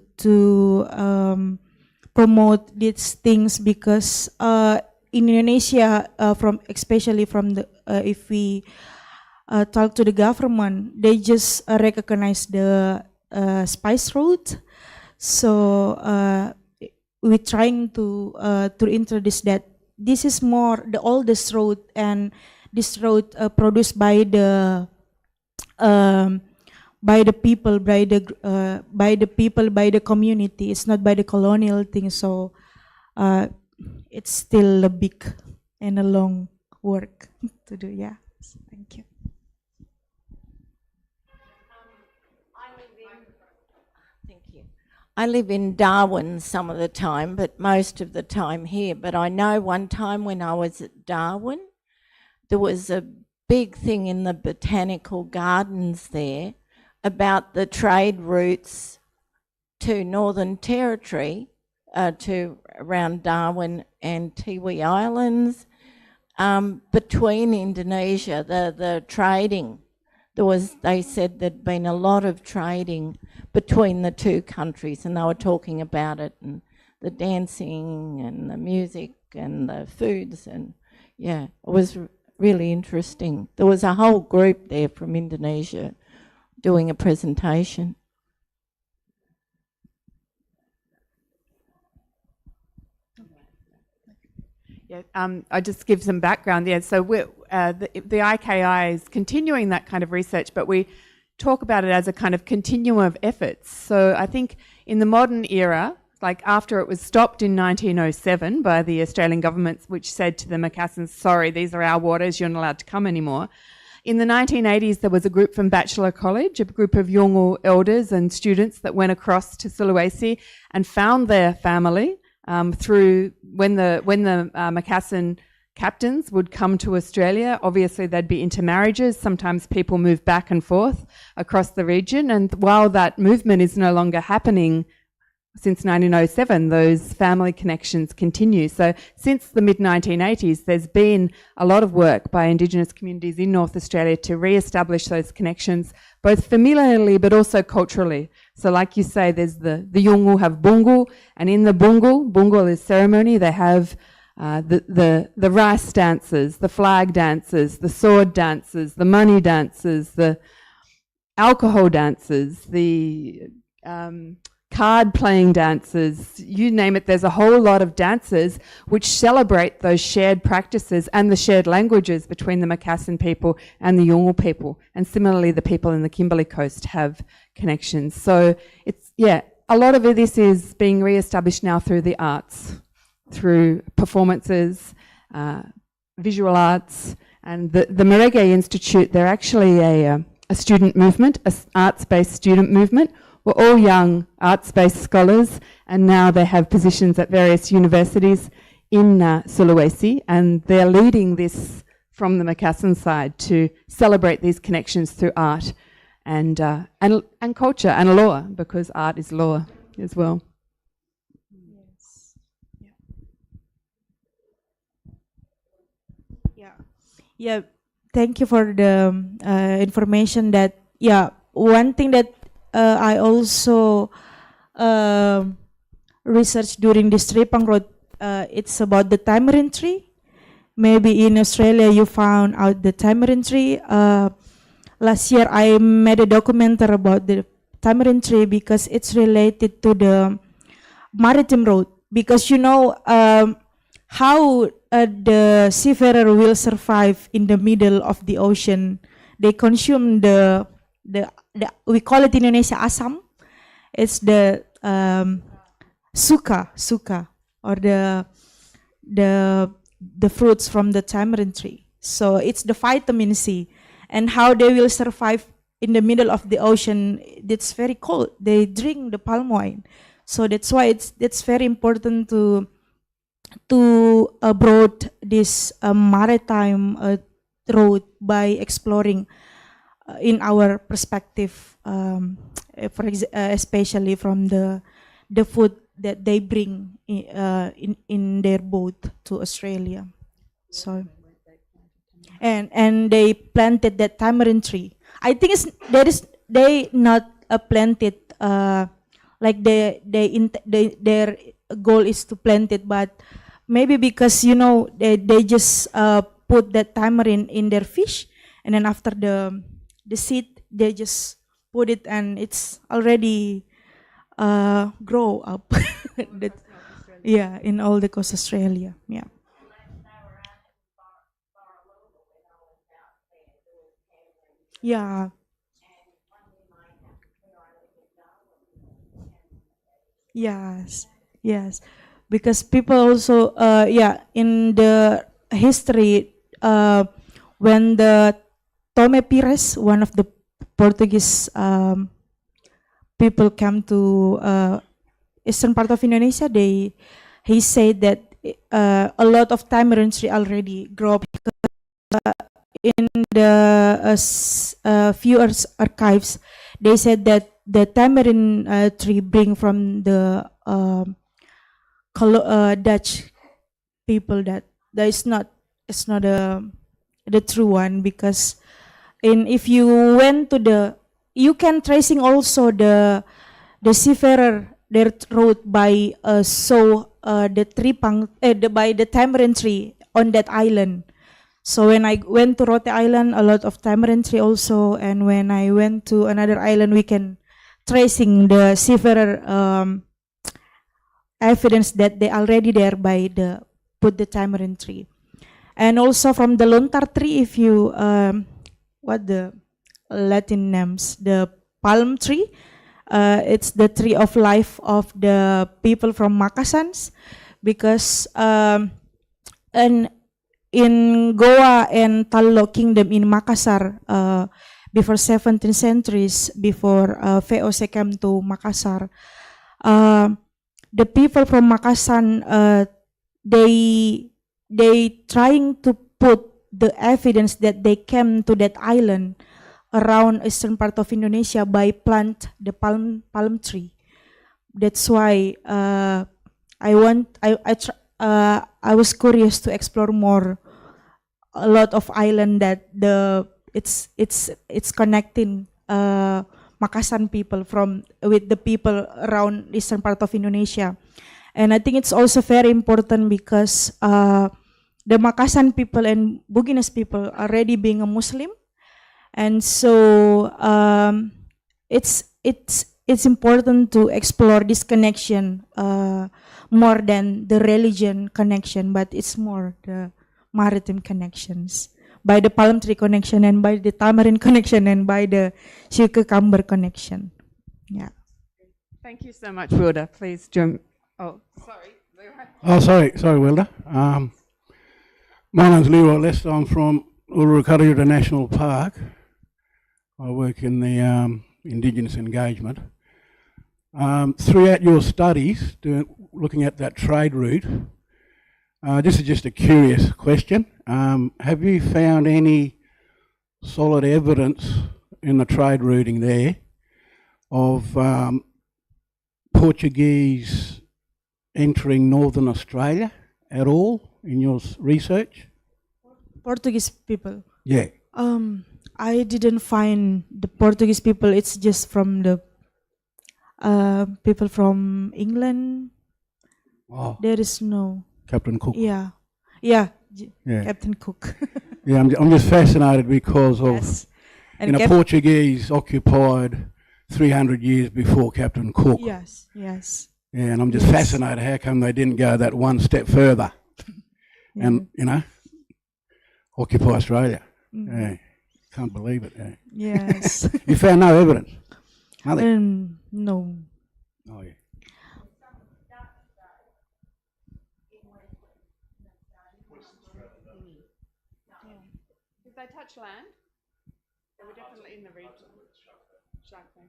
promote these things, because in Indonesia, especially from the if we talk to the government, they just recognize the spice road. So we're trying to introduce that this is more the oldest road, and this road produced by the people, by the community. It's not by the colonial thing. So it's still a big and a long work to do. Yeah. Thank you. Thank you. I live in Darwin some of the time, but most of the time here. But I know one time when I was at Darwin, there was a big thing in the botanical gardens there about the trade routes to Northern Territory, to around Darwin and Tiwi Islands, between Indonesia, the trading. They said there'd been a lot of trading between the two countries, and they were talking about it, and the dancing and the music and the foods, and yeah, it was really interesting. There was a whole group there from Indonesia doing a presentation. Yeah, I just give some background. Yeah, so the IKI is continuing that kind of research, but we talk about it as a kind of continuum of efforts. So I think in the modern era, like after it was stopped in 1907 by the Australian government, which said to the Macassans, sorry, these are our waters, you're not allowed to come anymore. In the 1980s, there was a group from Batchelor College, a group of Yolngu elders and students that went across to Sulawesi and found their family through when the Macassan captains would come to Australia. Obviously, there'd be intermarriages. Sometimes people move back and forth across the region. And while that movement is no longer happening since 1907, those family connections continue. So since the mid-1980s, there's been a lot of work by Indigenous communities in North Australia to re-establish those connections, both familiarly but also culturally. So like you say, there's the Yolngu have bungu, and in the bungu is ceremony, they have the rice dances, the flag dances, the sword dances, the money dances, the alcohol dances, the card playing dances, you name it. There's a whole lot of dances which celebrate those shared practices and the shared languages between the Macassan people and the Yolngu people. And similarly, the people in the Kimberley Coast have connections. So it's, yeah, a lot of this is being re-established now through the arts, through performances, visual arts. And the Marege Institute, they're actually a student movement, an arts-based student movement. We're all young arts-based scholars, and now they have positions at various universities in Sulawesi, and they're leading this from the Macassan side to celebrate these connections through art and culture and law, because art is law as well. Yeah, yeah. Thank you for the information. That one thing that I also researched during this trip on road. It's about the tamarind tree. Maybe in Australia you found out the tamarind tree. Last year I made a documentary about the tamarind tree because it's related to the maritime road. Because you know how the seafarer will survive in the middle of the ocean. They consume the we call it in Indonesia asam. It's the suka or the fruits from the tamarind tree. So it's the vitamin C, and how they will survive in the middle of the ocean. It's very cold. They drink the palm wine. So that's why it's very important to broad this maritime road by exploring in our perspective, especially from the food that they bring in their boat to Australia. So and they planted that tamarind tree. I think they not planted like their goal is to plant it, but maybe because you know they just put that tamarind in their fish, and then after the seed they just put it and it's already grow up. That, yeah, in all the coast Australia. Yeah. Yeah. Yes. Yes. Because people also in the history when the Tome Pires, one of the Portuguese people came to eastern part of Indonesia, he said that a lot of tamarind tree already grow up. In the few archives, they said that the tamarind tree bring from the Dutch people. That is not, it's not the true one, because if you went to you can tracing also the seafarer their route by the tree by the tamarind tree on that island. So when I went to Rote Island, a lot of tamarind tree also, and when I went to another island, we can tracing the seafarer evidence that they already there by put the tamarind tree. And also from the lontar tree, if you what the Latin names, the palm tree, it's the tree of life of the people from Makassans, because and in Goa and Tallo Kingdom in Makassar, before 17th centuries, before VOC came to Makassar, the people from Makassan, they trying to put the evidence that they came to that island around eastern part of Indonesia by plant the palm tree. That's why I was curious to explore more a lot of island that it's connecting Makassan people with the people around eastern part of Indonesia. And I think it's also very important because the Makassan people and Bugis people already being a Muslim, and so it's important to explore this connection more than the religion connection, but it's more the maritime connections by the palm tree connection and by the tamarind connection and by the cucumber connection. Yeah. Thank you so much, Wilda. Please jump. Oh, sorry. Oh, sorry, Wilda. My name's TIMOR-LESTE. I'm from Auditório National Park. I work in the Indigenous engagement. Throughout your studies, looking at that trade route, this is just a curious question. Have you found any solid evidence in the trade routing there of Portuguese entering Northern Australia at all in your research? Portuguese people. Yeah. I didn't find the Portuguese people. It's just from the people from England. Oh, There is no. Captain Cook. Yeah. Yeah. Captain Cook. Yeah, I'm just fascinated because of, Yes. you know, Portuguese occupied 300 years before Captain Cook. Yes. Yes. Yeah, and I'm just Yes. fascinated how come they didn't go that one step further and, you know, occupy Australia. Yeah, can't believe it. Yeah. Yes. You found no evidence? Nothing? No. Oh, yeah. If they touch land, they were definitely in the region. Exactly.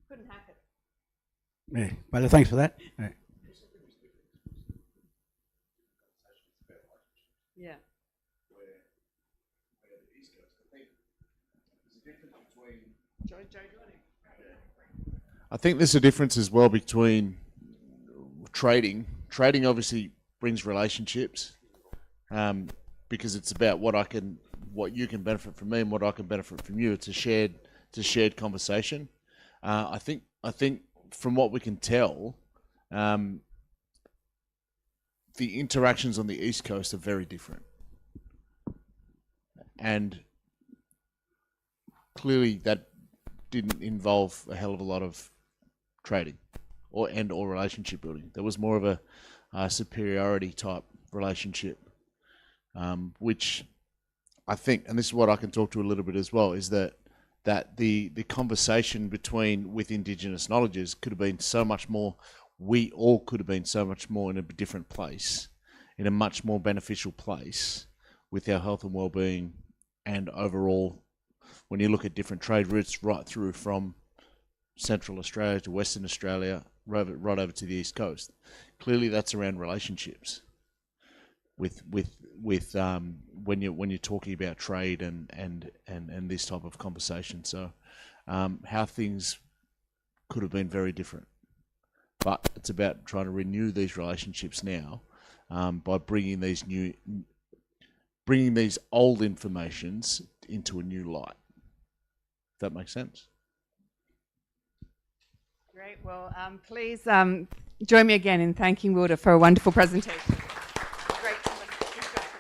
Couldn't hack it. Yeah, well, thanks for that. Yeah. Yeah. I think there's a difference as well between trading. Trading obviously brings relationships, because it's about what you can benefit from me and what I can benefit from you. It's a shared conversation. I think from what we can tell, the interactions on the East Coast are very different, and clearly that didn't involve a hell of a lot of trading or relationship building. There was more of a superiority type relationship, which I think, and this is what I can talk to a little bit as well, is that the conversation with Indigenous knowledges could have been so much more. We all could have been so much more in a different place, in a much more beneficial place with our health and well-being, and overall, when you look at different trade routes right through from Central Australia to Western Australia, right over to the East Coast. Clearly, that's around relationships. With when you're talking about trade and this type of conversation, so how things could have been very different, but it's about trying to renew these relationships now by bringing these old informations into a new light. If that makes sense. Great. Well, please join me again in thanking Wilda for a wonderful presentation. Great discussion.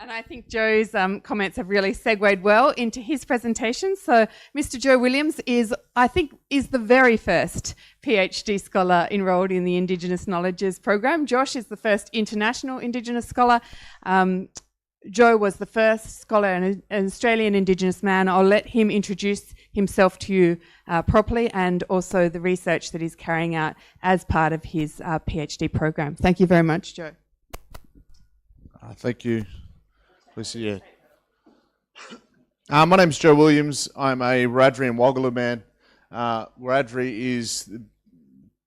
And I think Joe's comments have really segued well into his presentation. So Mr. Joe Williams is the very first PhD scholar enrolled in the Indigenous Knowledges program. Josh is the first international Indigenous scholar. Joe was the first scholar and an Australian Indigenous man. I'll let him introduce himself to you properly, and also the research that he's carrying out as part of his PhD program. Thank you very much, Joe. Thank you, Lucy. Yeah. My name's Joe Williams. I'm a Wiradjuri and Walgaloo man. Wiradjuri is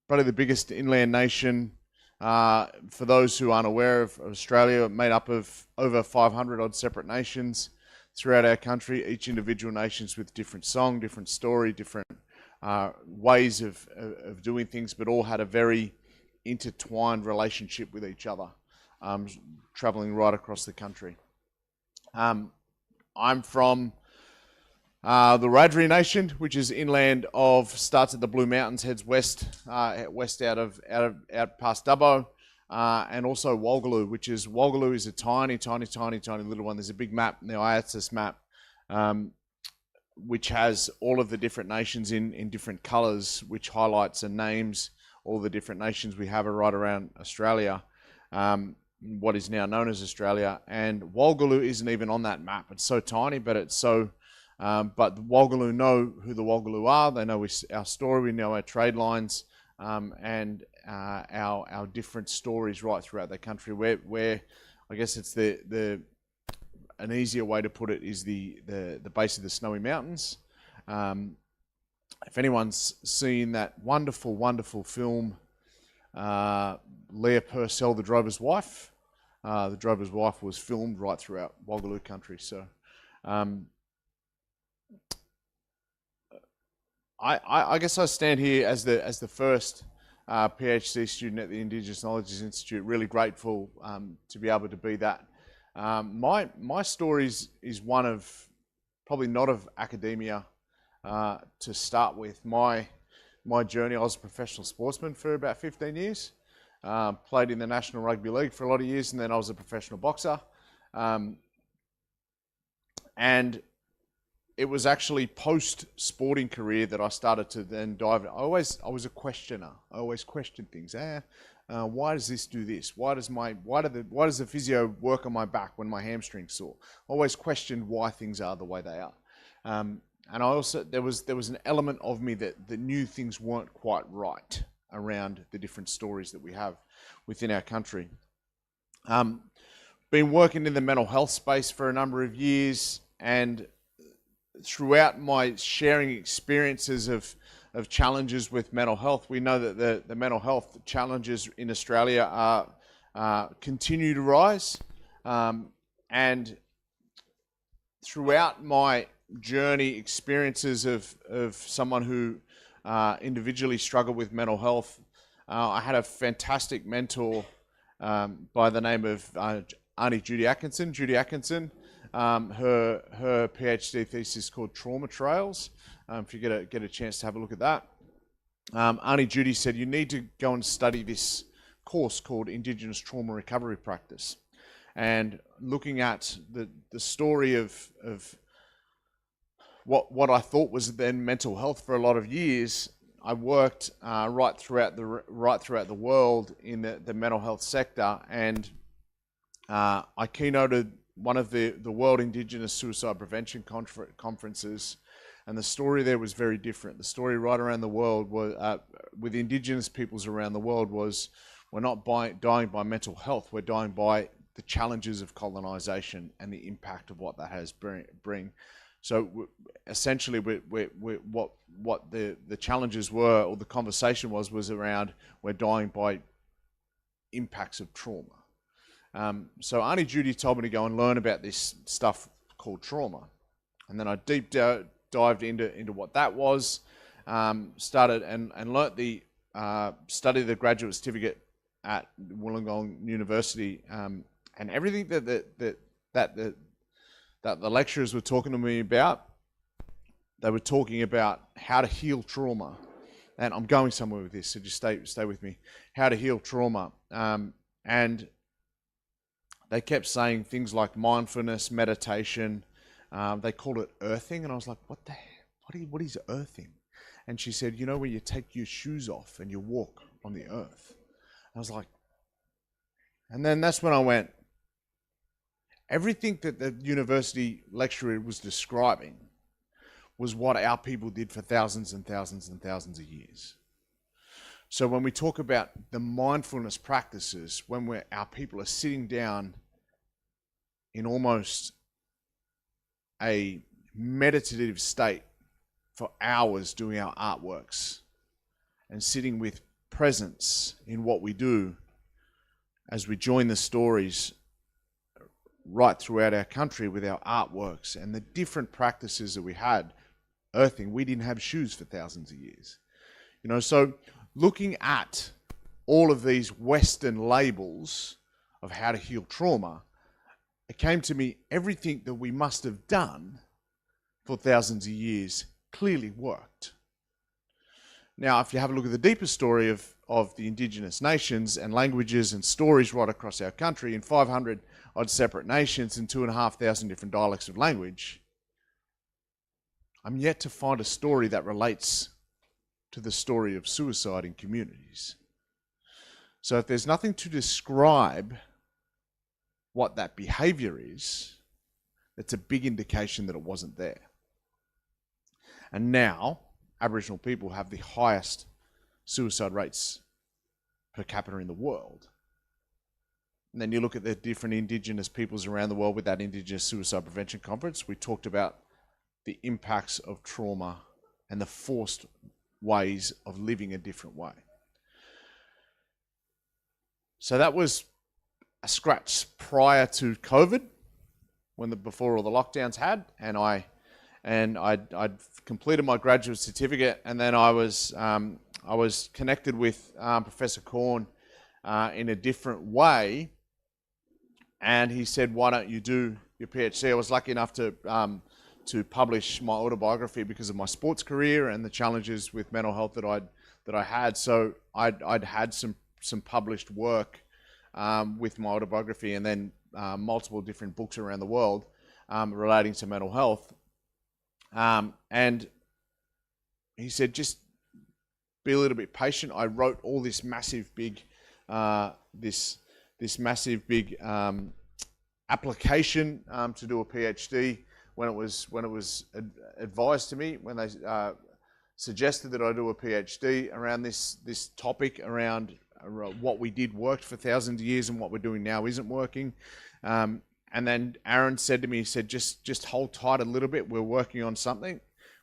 probably the biggest inland nation. For those who aren't aware of Australia, made up of over 500 odd separate nations throughout our country, each individual nations with different song, different story, different ways of doing things, but all had a very intertwined relationship with each other, traveling right across the country. I'm from the Wiradjuri Nation, which is inland starts at the Blue Mountains, heads west out past Dubbo, and also Walgaloo, Walgaloo is a tiny little one. There's a big map, the IATSIS map, which has all of the different nations in different colours, which highlights and names all the different nations we have right around Australia, what is now known as Australia. And Walgaloo isn't even on that map. It's so tiny, but it's so... but the Walgaloo know who the Walgaloo are. They know our story. We know our trade lines, and our different stories right throughout the country. Where I guess it's an easier way to put it is the base of the Snowy Mountains. If anyone's seen that wonderful film, Leah Purcell, The Drover's Wife, The Drover's Wife was filmed right throughout Walgaloo country. So. I guess I stand here as the first PhD student at the Indigenous Knowledges Institute. Really grateful to be able to be that. My story is one of, probably not of academia to start with. My journey, I was a professional sportsman for about 15 years. Played in the National Rugby League for a lot of years, and then I was a professional boxer. And it was actually post-sporting career that I started to then dive. I was a questioner. I always questioned things. Why does this do this? Why does the physio work on my back when my hamstring's sore? I always questioned why things are the way they are. And I also, there was an element of me that knew things weren't quite right around the different stories that we have within our country. Been working in the mental health space for a number of years, and throughout my sharing experiences of challenges with mental health, we know that the mental health challenges in Australia continue to rise. And throughout my journey, experiences of someone who individually struggled with mental health, I had a fantastic mentor by the name of Auntie Judy Atkinson. Her PhD thesis called Trauma Trails. If you get a chance to have a look at that. Auntie Judy said, you need to go and study this course called Indigenous Trauma Recovery Practice. And looking at the story of what I thought was then mental health for a lot of years, I worked right throughout the world in the mental health sector, and I keynoted one of the World Indigenous Suicide Prevention conferences, and the story there was very different. The story right around the world was, with Indigenous peoples around the world, was we're not dying by mental health, we're dying by the challenges of colonisation and the impact of what that has bring. So essentially, what the challenges were, or the conversation was around, we're dying by impacts of trauma. So Auntie Judy told me to go and learn about this stuff called trauma, and then I deep dived into what that was. Started and learnt studied the graduate certificate at Wollongong University, and everything that the lecturers were talking to me about, they were talking about how to heal trauma. And I'm going somewhere with this, so just stay with me. How to heal trauma, and they kept saying things like mindfulness, meditation. They called it earthing, and I was like, what is earthing? And she said, you know, when you take your shoes off and you walk on the earth. I was like, and then that's when I went, everything that the university lecturer was describing was what our people did for thousands and thousands and thousands of years. So when we talk about the mindfulness practices, when our people are sitting down in almost a meditative state for hours doing our artworks and sitting with presence in what we do as we join the stories right throughout our country with our artworks and the different practices that we had. Earthing, we didn't have shoes for thousands of years. You know, so looking at all of these Western labels of how to heal trauma, it came to me, everything that we must have done for thousands of years clearly worked. Now, if you have a look at the deeper story of the Indigenous nations and languages and stories right across our country, in 500 odd separate nations and 2,500 different dialects of language, I'm yet to find a story that relates to the story of suicide in communities. So if there's nothing to describe what that behavior is, it's a big indication that it wasn't there. And now, Aboriginal people have the highest suicide rates per capita in the world. And then you look at the different Indigenous peoples around the world with that Indigenous Suicide Prevention Conference, we talked about the impacts of trauma and the forced ways of living a different way. So that was a scratch prior to COVID, before all the lockdowns had, and I'd completed my graduate certificate, and then I was I was connected with Professor Korn in a different way, and he said, "Why don't you do your PhD?" I was lucky enough to publish my autobiography because of my sports career and the challenges with mental health that I had. So I'd had some published work with my autobiography, and then multiple different books around the world relating to mental health. And he said, just be a little bit patient. I wrote all this massive big this massive big application to do a PhD when it was advised to me, when they suggested that I do a PhD around this topic, around what we did worked for thousands of years and what we're doing now isn't working. And then Aaron said to me, he said, just hold tight a little bit. We're working on something.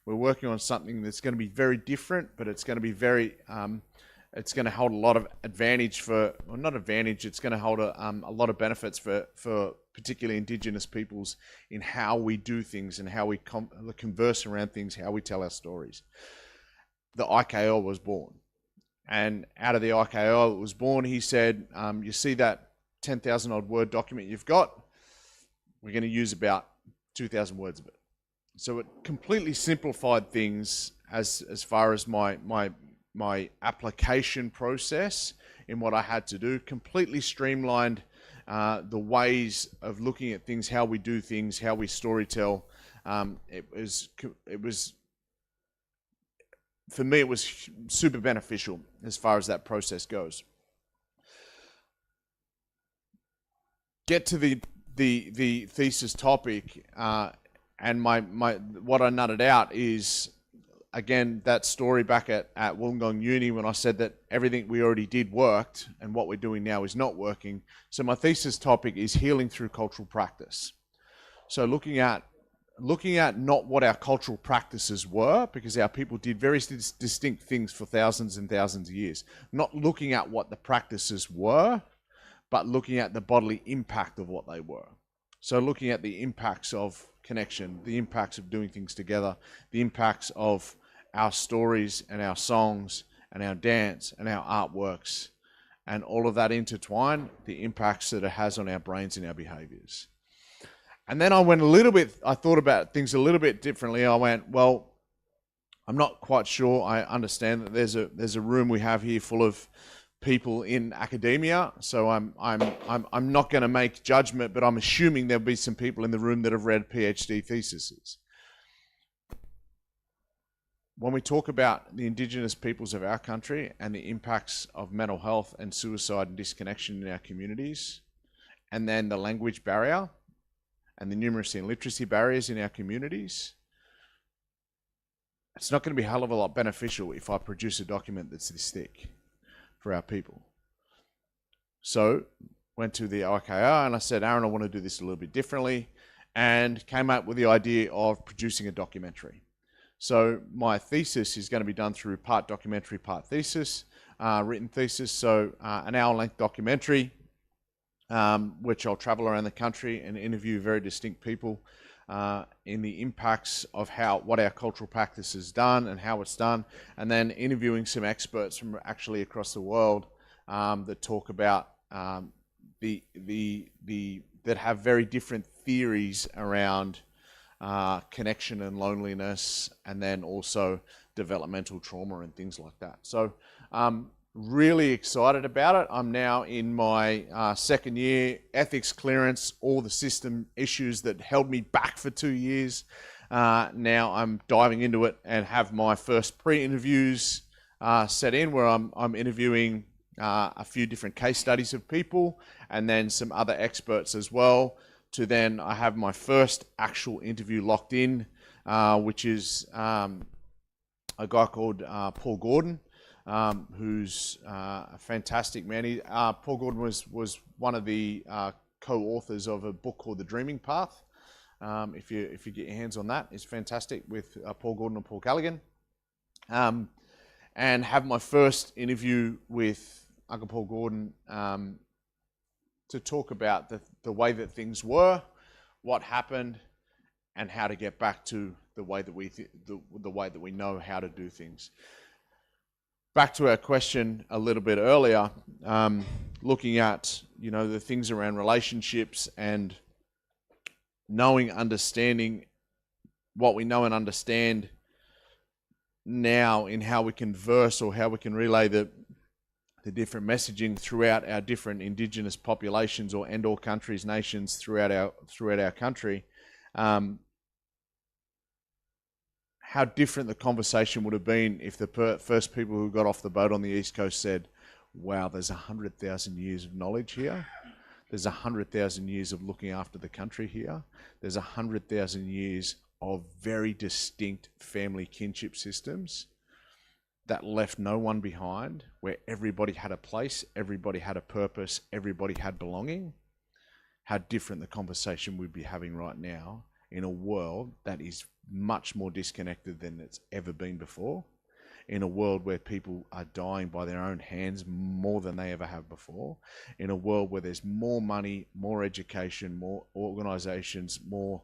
We're working on something that's going to be very different, but it's going to be very, it's going to hold a lot of advantage for, well, not advantage, it's going to hold a lot of benefits for particularly Indigenous peoples in how we do things and how we converse around things, how we tell our stories. The IKL was born. And out of the IKL that was born, he said, you see that 10,000 odd word document you've got? We're going to use about 2,000 words of it. So it completely simplified things as far as my application process in what I had to do, completely streamlined the ways of looking at things, how we do things, how we storytell. It was, for me, it was super beneficial as far as that process goes. Get to the thesis topic, and what I nutted out is, again, that story back at Wollongong Uni when I said that everything we already did worked and what we're doing now is not working. So my thesis topic is healing through cultural practice. So looking at not what our cultural practices were, because our people did very distinct things for thousands and thousands of years. Not looking at what the practices were, but looking at the bodily impact of what they were. So looking at the impacts of connection, the impacts of doing things together, the impacts of our stories and our songs and our dance and our artworks, and all of that intertwined, the impacts that it has on our brains and our behaviors. And then I thought about things a little bit differently. I went, well, I'm not quite sure I understand that there's a room we have here full of people in academia, so I'm not going to make judgment, but I'm assuming there'll be some people in the room that have read PhD theses. When we talk about the Indigenous peoples of our country and the impacts of mental health and suicide and disconnection in our communities, and then the language barrier and the numeracy and literacy barriers in our communities, it's not going to be a hell of a lot beneficial if I produce a document that's this thick for our people. So went to the OKR and I said, Aaron, I want to do this a little bit differently, and came up with the idea of producing a documentary. So my thesis is going to be done through part documentary, part thesis, written thesis. So an hour-length documentary, which I'll travel around the country and interview very distinct people in the impacts of what our cultural practice has done and how it's done, and then interviewing some experts from actually across the world that talk about that have very different theories around connection and loneliness, and then also developmental trauma and things like that. So really excited about it. I'm now in my second year, ethics clearance, all the system issues that held me back for 2 years. Now I'm diving into it and have my first pre-interviews set in, where I'm interviewing a few different case studies of people, and then some other experts as well, to then I have my first actual interview locked in, which is a guy called Paul Gordon, who's a fantastic man. Paul Gordon was one of the co-authors of a book called The Dreaming Path. If you get your hands on that, it's fantastic, with Paul Gordon and Paul Callaghan. And have my first interview with Uncle Paul Gordon to talk about the way that things were, what happened, and how to get back to the way that we know how to do things. back to our question a little bit earlier, looking at, you know, the things around relationships and knowing, understanding what we know and understand now in how we converse or how we can relay the different messaging throughout our different Indigenous populations or countries, nations throughout our country. How different the conversation would have been if the first people who got off the boat on the East Coast said, wow, there's 100,000 years of knowledge here. There's 100,000 years of looking after the country here. There's 100,000 years of very distinct family kinship systems that left no one behind, where everybody had a place, everybody had a purpose, everybody had belonging. How different the conversation we'd be having right now in a world that is much more disconnected than it's ever been before, in a world where people are dying by their own hands more than they ever have before, in a world where there's more money, more education, more organizations, more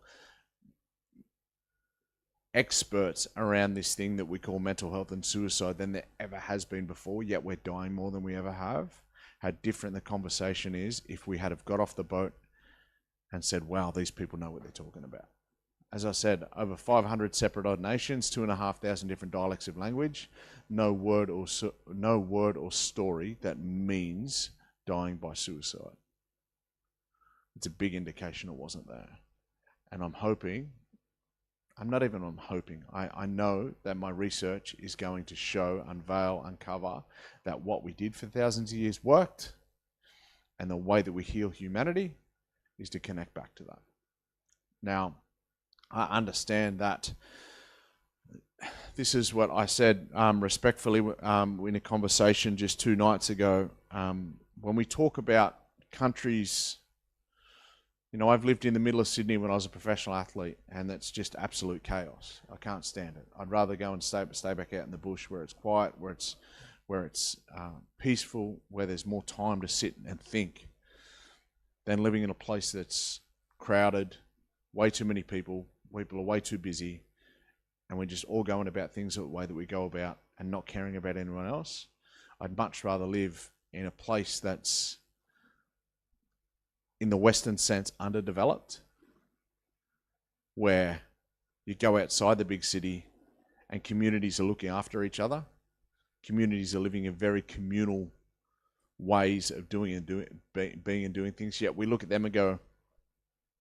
experts around this thing that we call mental health and suicide than there ever has been before, yet we're dying more than we ever have. How different the conversation is if we had have got off the boat and said, wow, these people know what they're talking about. As I said, over 500 separate odd nations, 2,500 different dialects of language, no word or story that means dying by suicide. It's a big indication it wasn't there. And I'm hoping, I know that my research is going to show, unveil, uncover that what we did for thousands of years worked, and the way that we heal humanity is to connect back to that. Now, I understand that this is what I said respectfully in a conversation just 2 nights ago. When we talk about countries, you know, I've lived in the middle of Sydney when I was a professional athlete, and that's just absolute chaos. I can't stand it. I'd rather go and stay back out in the bush where it's quiet, where it's peaceful, where there's more time to sit and think, than living in a place that's crowded, way too many people are way too busy, and we're just all going about things the way that we go about and not caring about anyone else. I'd much rather live in a place that's, in the Western sense, underdeveloped, where you go outside the big city and communities are looking after each other. Communities are living in very communal ways of being and doing things. Yet we look at them and go,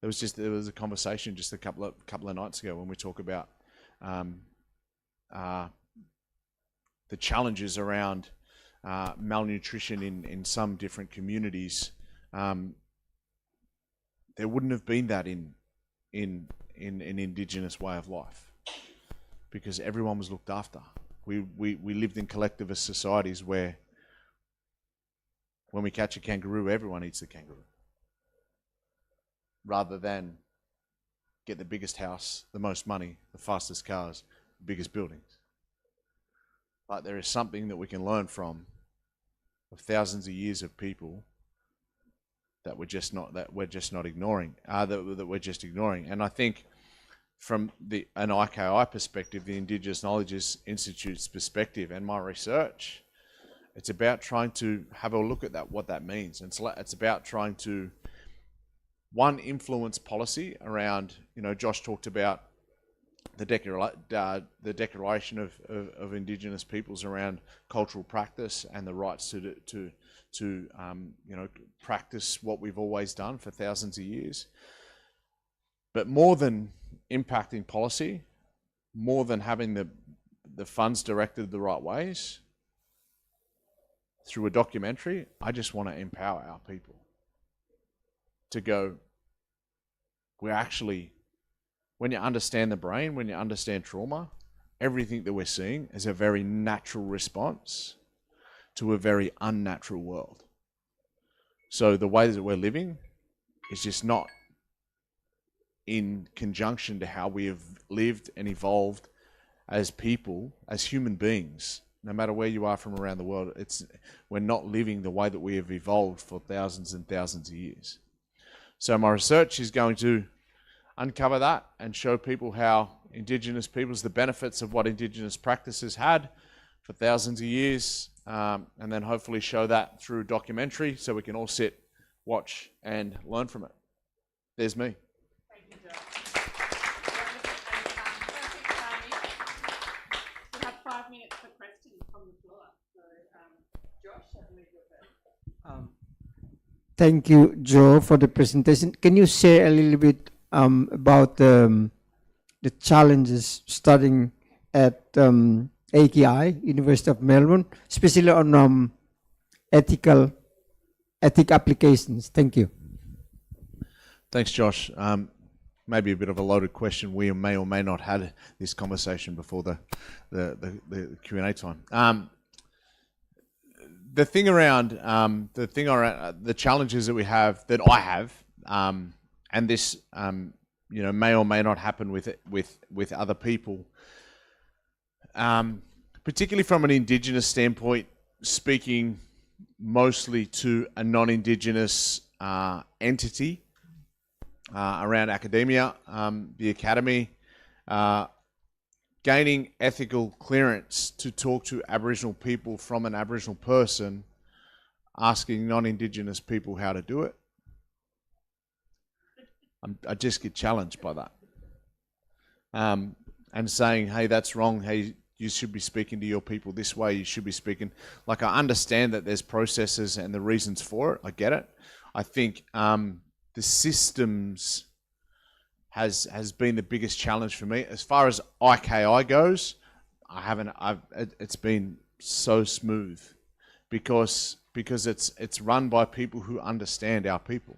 there was a conversation just a couple of nights ago when we talk about the challenges around malnutrition in some different communities. There wouldn't have been that in an Indigenous way of life, because everyone was looked after. We lived in collectivist societies where when we catch a kangaroo, everyone eats the kangaroo, rather than get the biggest house, the most money, the fastest cars, the biggest buildings. But there is something that we can learn from of thousands of years of people that we're just not ignoring. And I think from an IKI perspective, the Indigenous Knowledge Institute's perspective, and my research, it's about trying to have a look at what that means. And it's about trying to, one, influence policy around, you know, Josh talked about the declaration of Indigenous peoples around cultural practice and the rights to you know, practice what we've always done for thousands of years. But more than impacting policy, more than having the funds directed the right ways, through a documentary, I just want to empower our people to go, we're actually, when you understand the brain, when you understand trauma, everything that we're seeing is a very natural response to a very unnatural world. So the way that we're living is just not in conjunction to how we have lived and evolved as people, as human beings. No matter where you are from around the world, we're not living the way that we have evolved for thousands and thousands of years. So my research is going to uncover that and show people how Indigenous peoples, the benefits of what Indigenous practices had for thousands of years, and then hopefully show that through documentary so we can all sit, watch, and learn from it. There's me. Thank you, Josh. We have 5 minutes for questions from the floor. So, Josh, I believe you're first. Thank you, Joe, for the presentation. Can you share a little bit about the challenges studying at AKI, University of Melbourne, especially on ethic applications? Thank you. Thanks, Josh. Maybe a bit of a loaded question. We may or may not had this conversation before the Q&A time. The thing around the challenges that we have, that I have, and this may or may not happen with other people, particularly from an Indigenous standpoint, speaking mostly to a non-Indigenous entity around academia, the academy, gaining ethical clearance to talk to Aboriginal people from an Aboriginal person, asking non-Indigenous people how to do it. I just get challenged by that. And saying, hey, that's wrong. Hey, you should be speaking to your people this way. You should be speaking. Like, I understand that there's processes and the reasons for it. I get it. I think the systems has been the biggest challenge for me. As far as IKI goes, it's been so smooth because it's run by people who understand our people.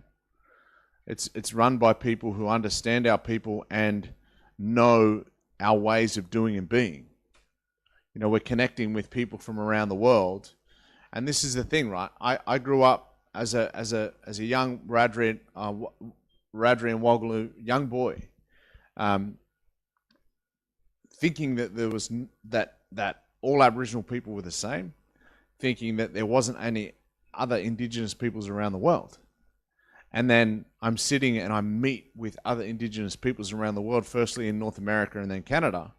It's run by people who understand our people and know our ways of doing and being. We're connecting with people from around the world, and this is the thing, right? I grew up as a young Radri and Woggaloo young boy, thinking that there was that all Aboriginal people were the same, thinking that there wasn't any other Indigenous peoples around the world. And then I'm sitting and I meet with other Indigenous peoples around the world, firstly in North America and then Canada,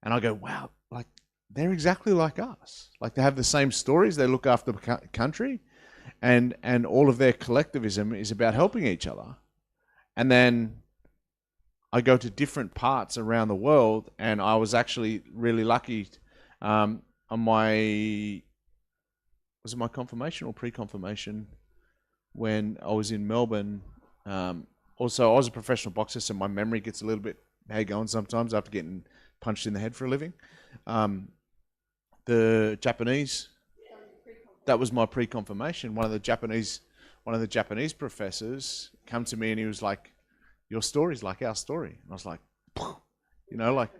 and I go, wow, like, they're exactly like us. Like, they have the same stories, they look after the country, and all of their collectivism is about helping each other. And then I go to different parts around the world, and I was actually really lucky on my, was it my confirmation or pre-confirmation, when I was in Melbourne. Also, I was a professional boxer, so my memory gets a little bit going sometimes after getting punched in the head for a living. The Japanese, that was my pre-confirmation. One of the Japanese professors come to me and he was like, your story's like our story. And I was like,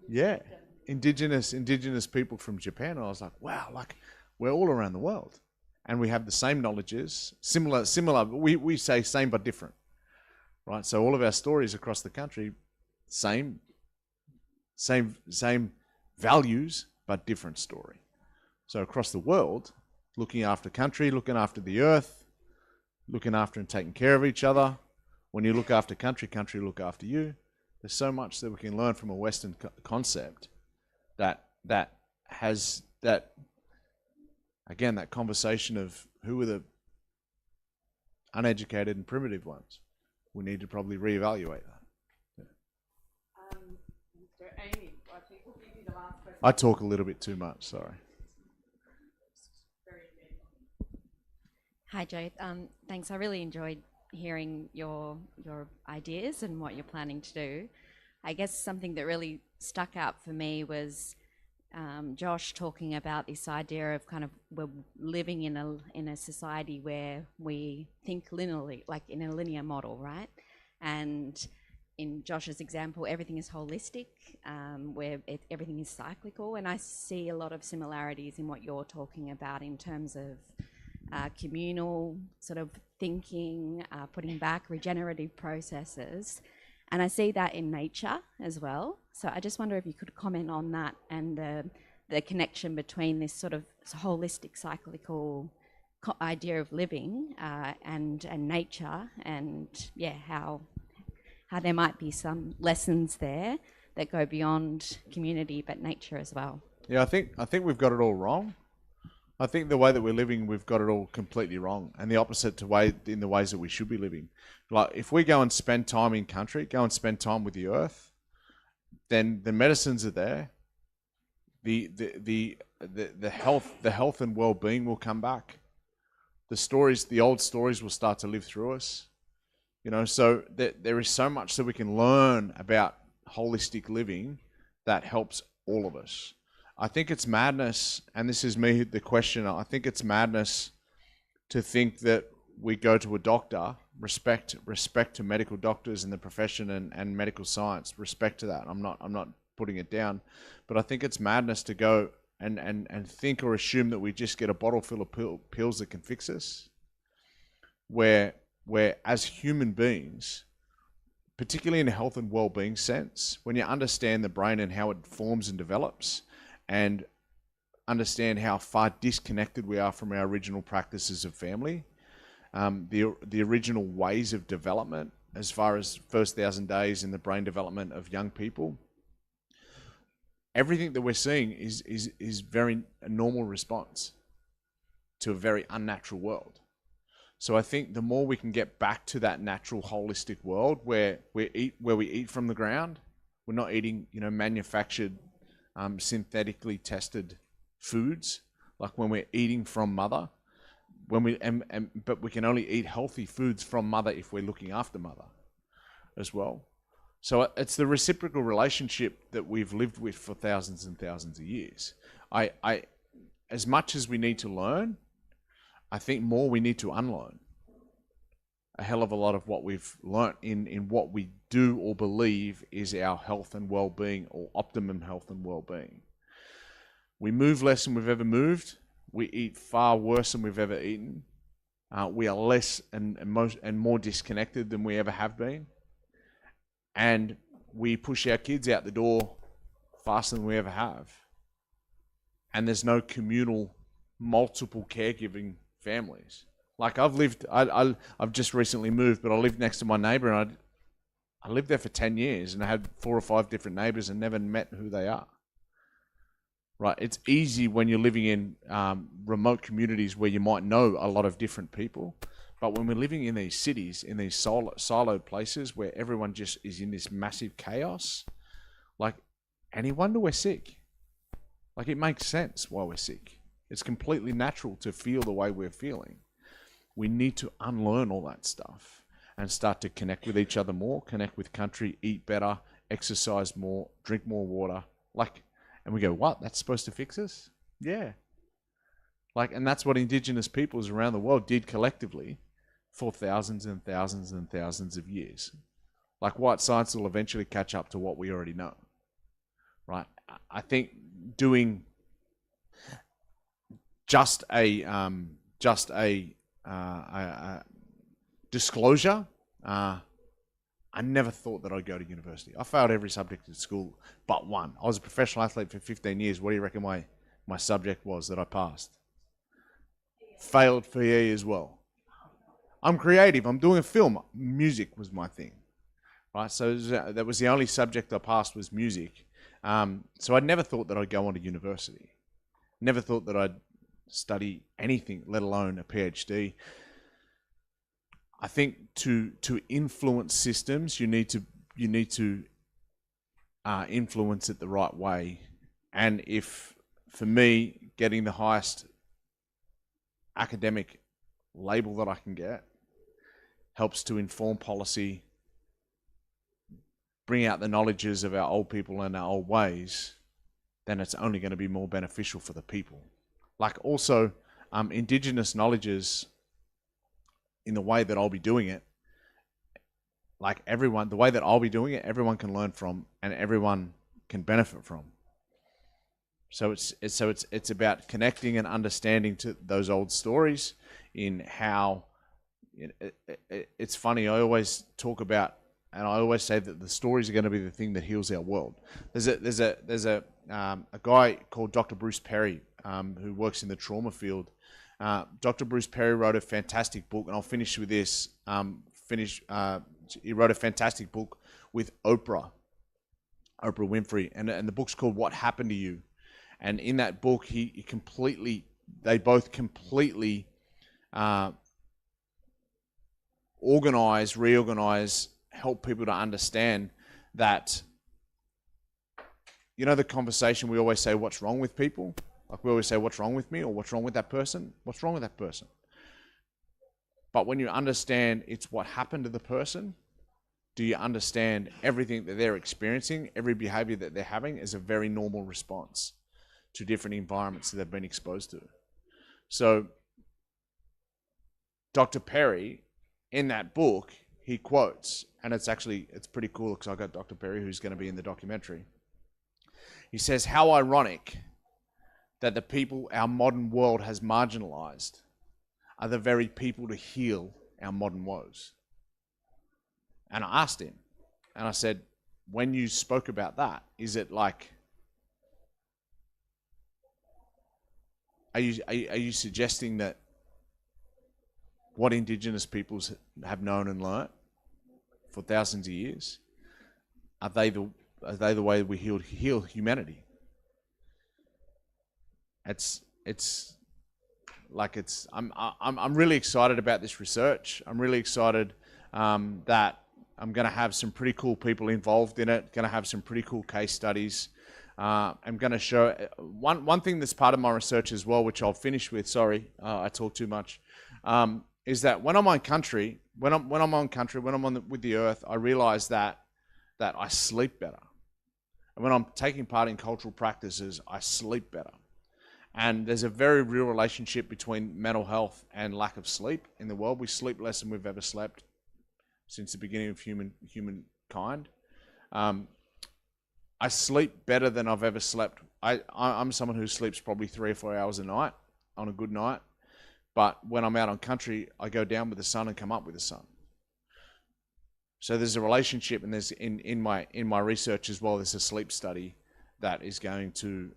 yeah, indigenous people from Japan. And I was like, wow, like, we're all around the world. And we have the same knowledges, similar. We say same but different, right? So all of our stories across the country, same values, but different story. So across the world, looking after country, looking after the earth, looking after and taking care of each other. When you look after country, country look after you. There's so much that we can learn from a Western concept that has that. Again, that conversation of who are the uneducated and primitive ones. We need to probably reevaluate that. Yeah. Mr. Amy, I think we'll give you the last question. I talk a little bit too much, sorry. Hi, Joe. Thanks. I really enjoyed hearing your ideas and what you're planning to do. I guess something that really stuck out for me was Josh talking about this idea of kind of we're living in a society where we think linearly, like in a linear model, right? And in Josh's example, everything is holistic, where everything is cyclical, and I see a lot of similarities in what you're talking about in terms of communal sort of thinking, putting back regenerative processes. And I see that in nature as well. So I just wonder if you could comment on that and the connection between this sort of holistic, cyclical idea of living and nature, and yeah, how there might be some lessons there that go beyond community but nature as well. Yeah, I think we've got it all wrong. I think the way that we're living, we've got it all completely wrong, and the opposite to in the ways that we should be living. Like if we go and spend time in country, go and spend time with the earth, then the medicines are there. The health and well-being will come back. The old stories will start to live through us. So there is so much that we can learn about holistic living that helps all of us. I think it's madness, and this is me, the questioner, I think it's madness to think that we go to a doctor, respect to medical doctors and the profession and medical science, respect to that. I'm not putting it down, but I think it's madness to go and think or assume that we just get a bottle full of pills that can fix us, where as human beings, particularly in a health and well-being sense, when you understand the brain and how it forms and develops, and understand how far disconnected we are from our original practices of family, the original ways of development, as far as first 1,000 days in the brain development of young people, everything that we're seeing is very a normal response to a very unnatural world. So I think the more we can get back to that natural, holistic world where we eat from the ground, we're not eating, manufactured, synthetically tested foods, like when we're eating from mother, but we can only eat healthy foods from mother if we're looking after mother as well. So it's the reciprocal relationship that we've lived with for thousands and thousands of years. I as much as we need to learn, I think more we need to unlearn a hell of a lot of what we've learnt in what we do or believe is our health and well-being, or optimum health and well-being. We move less than we've ever moved. We eat far worse than we've ever eaten. We are less and more disconnected than we ever have been. And we push our kids out the door faster than we ever have. And there's no communal, multiple caregiving families. Like I've just recently moved, but I lived next to my neighbor, and I lived there for 10 years, and I had 4 or 5 different neighbors and never met who they are. Right? It's easy when you're living in remote communities where you might know a lot of different people. But when we're living in these cities, in these siloed places where everyone just is in this massive chaos, and you wonder we're sick. It makes sense why we're sick. It's completely natural to feel the way we're feeling. We need to unlearn all that stuff and start to connect with each other more, connect with country, eat better, exercise more, drink more water. And we go, what? That's supposed to fix us? Yeah. And that's what Indigenous peoples around the world did collectively for thousands and thousands and thousands of years. White science will eventually catch up to what we already know. Right? I think doing just a disclosure, I never thought that I'd go to university. I failed every subject at school but one. I was a professional athlete for 15 years. What do you reckon my subject was that I passed? Failed PE as well. I'm creative. I'm doing a film. Music was my thing. Right? So that was the only subject I passed, was music. So I never thought that I'd go on to university. Never thought that I'd study anything, let alone a PhD. I think to influence systems, you need to influence it the right way. And if, for me, getting the highest academic label that I can get helps to inform policy, bring out the knowledges of our old people and our old ways, then it's only going to be more beneficial for the people. Also, Indigenous knowledges, in the way that I'll be doing it, the way that I'll be doing it, everyone can learn from and everyone can benefit from. So it's about connecting and understanding to those old stories in how it's funny. I always talk about, and I always say that the stories are going to be the thing that heals our world. There's a guy called Dr. Bruce Perry who works in the trauma field. Dr. Bruce Perry wrote a fantastic book, and I'll finish with this. He wrote a fantastic book with Oprah Winfrey, and the book's called What Happened to You. And in that book, he completely they both completely organize, reorganize, help people to understand that, you know, the conversation we always say, what's wrong with people? Like we always say, what's wrong with me, or what's wrong with that person? What's wrong with that person? But when you understand it's what happened to the person, do you understand everything that they're experiencing, every behavior that they're having is a very normal response to different environments that they've been exposed to. So Dr. Perry, in that book, he quotes, and it's pretty cool because I got Dr. Perry, who's going to be in the documentary. He says, how ironic that the people our modern world has marginalized are the very people to heal our modern woes. And I asked him, and I said, when you spoke about that, is it like, are you suggesting that what Indigenous peoples have known and learnt for thousands of years, are they the way we heal humanity? I'm really excited about this research. I'm really excited that I'm going to have some pretty cool people involved in it. Going to have some pretty cool case studies. I'm going to show one thing that's part of my research as well, which I'll finish with. Sorry, I talk too much. Is that when I'm on country, when I'm with the earth, I realize that I sleep better. And when I'm taking part in cultural practices, I sleep better. And there's a very real relationship between mental health and lack of sleep in the world. We sleep less than we've ever slept since the beginning of humankind. I sleep better than I've ever slept. I'm someone who sleeps probably 3 or 4 hours a night on a good night. But when I'm out on country, I go down with the sun and come up with the sun. So there's a relationship, and there's in my research as well, there's a sleep study that is going to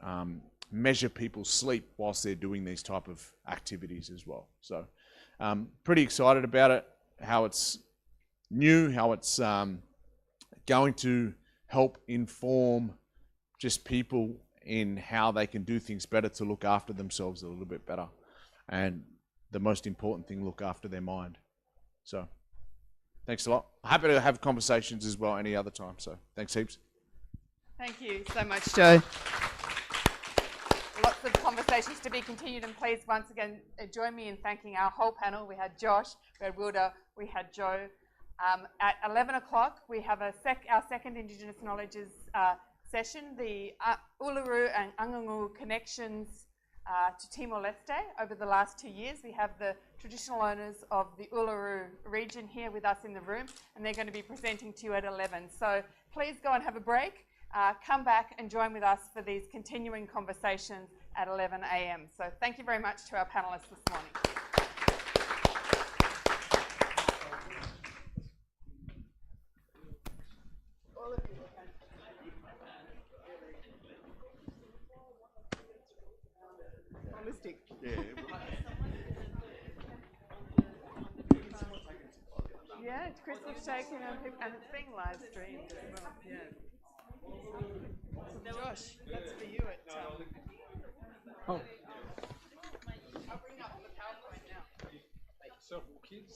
measure people's sleep whilst they're doing these type of activities as well. So pretty excited about it, how it's new, how it's going to help inform just people in how they can do things better to look after themselves a little bit better. And the most important thing, look after their mind. So thanks a lot. Happy to have conversations as well any other time. So thanks heaps. Thank you so much, Joe. Lots of conversations to be continued, and please once again join me in thanking our whole panel. We had Josh, we had Wilda, we had Joe. At 11 o'clock, we have our second Indigenous Knowledges session, the Uluru and Angangu connections to Timor-Leste over the last 2 years. We have the traditional owners of the Uluru region here with us in the room, and they're going to be presenting to you at 11. So please go and have a break. Come back and join with us for these continuing conversations at 11 a.m. So thank you very much to our panelists this morning. Holistic. Yeah, Crystal's shaking and it's being live streamed as well. Yeah. Josh, that's for you at Oh. I'll bring up the PowerPoint now. Several kids.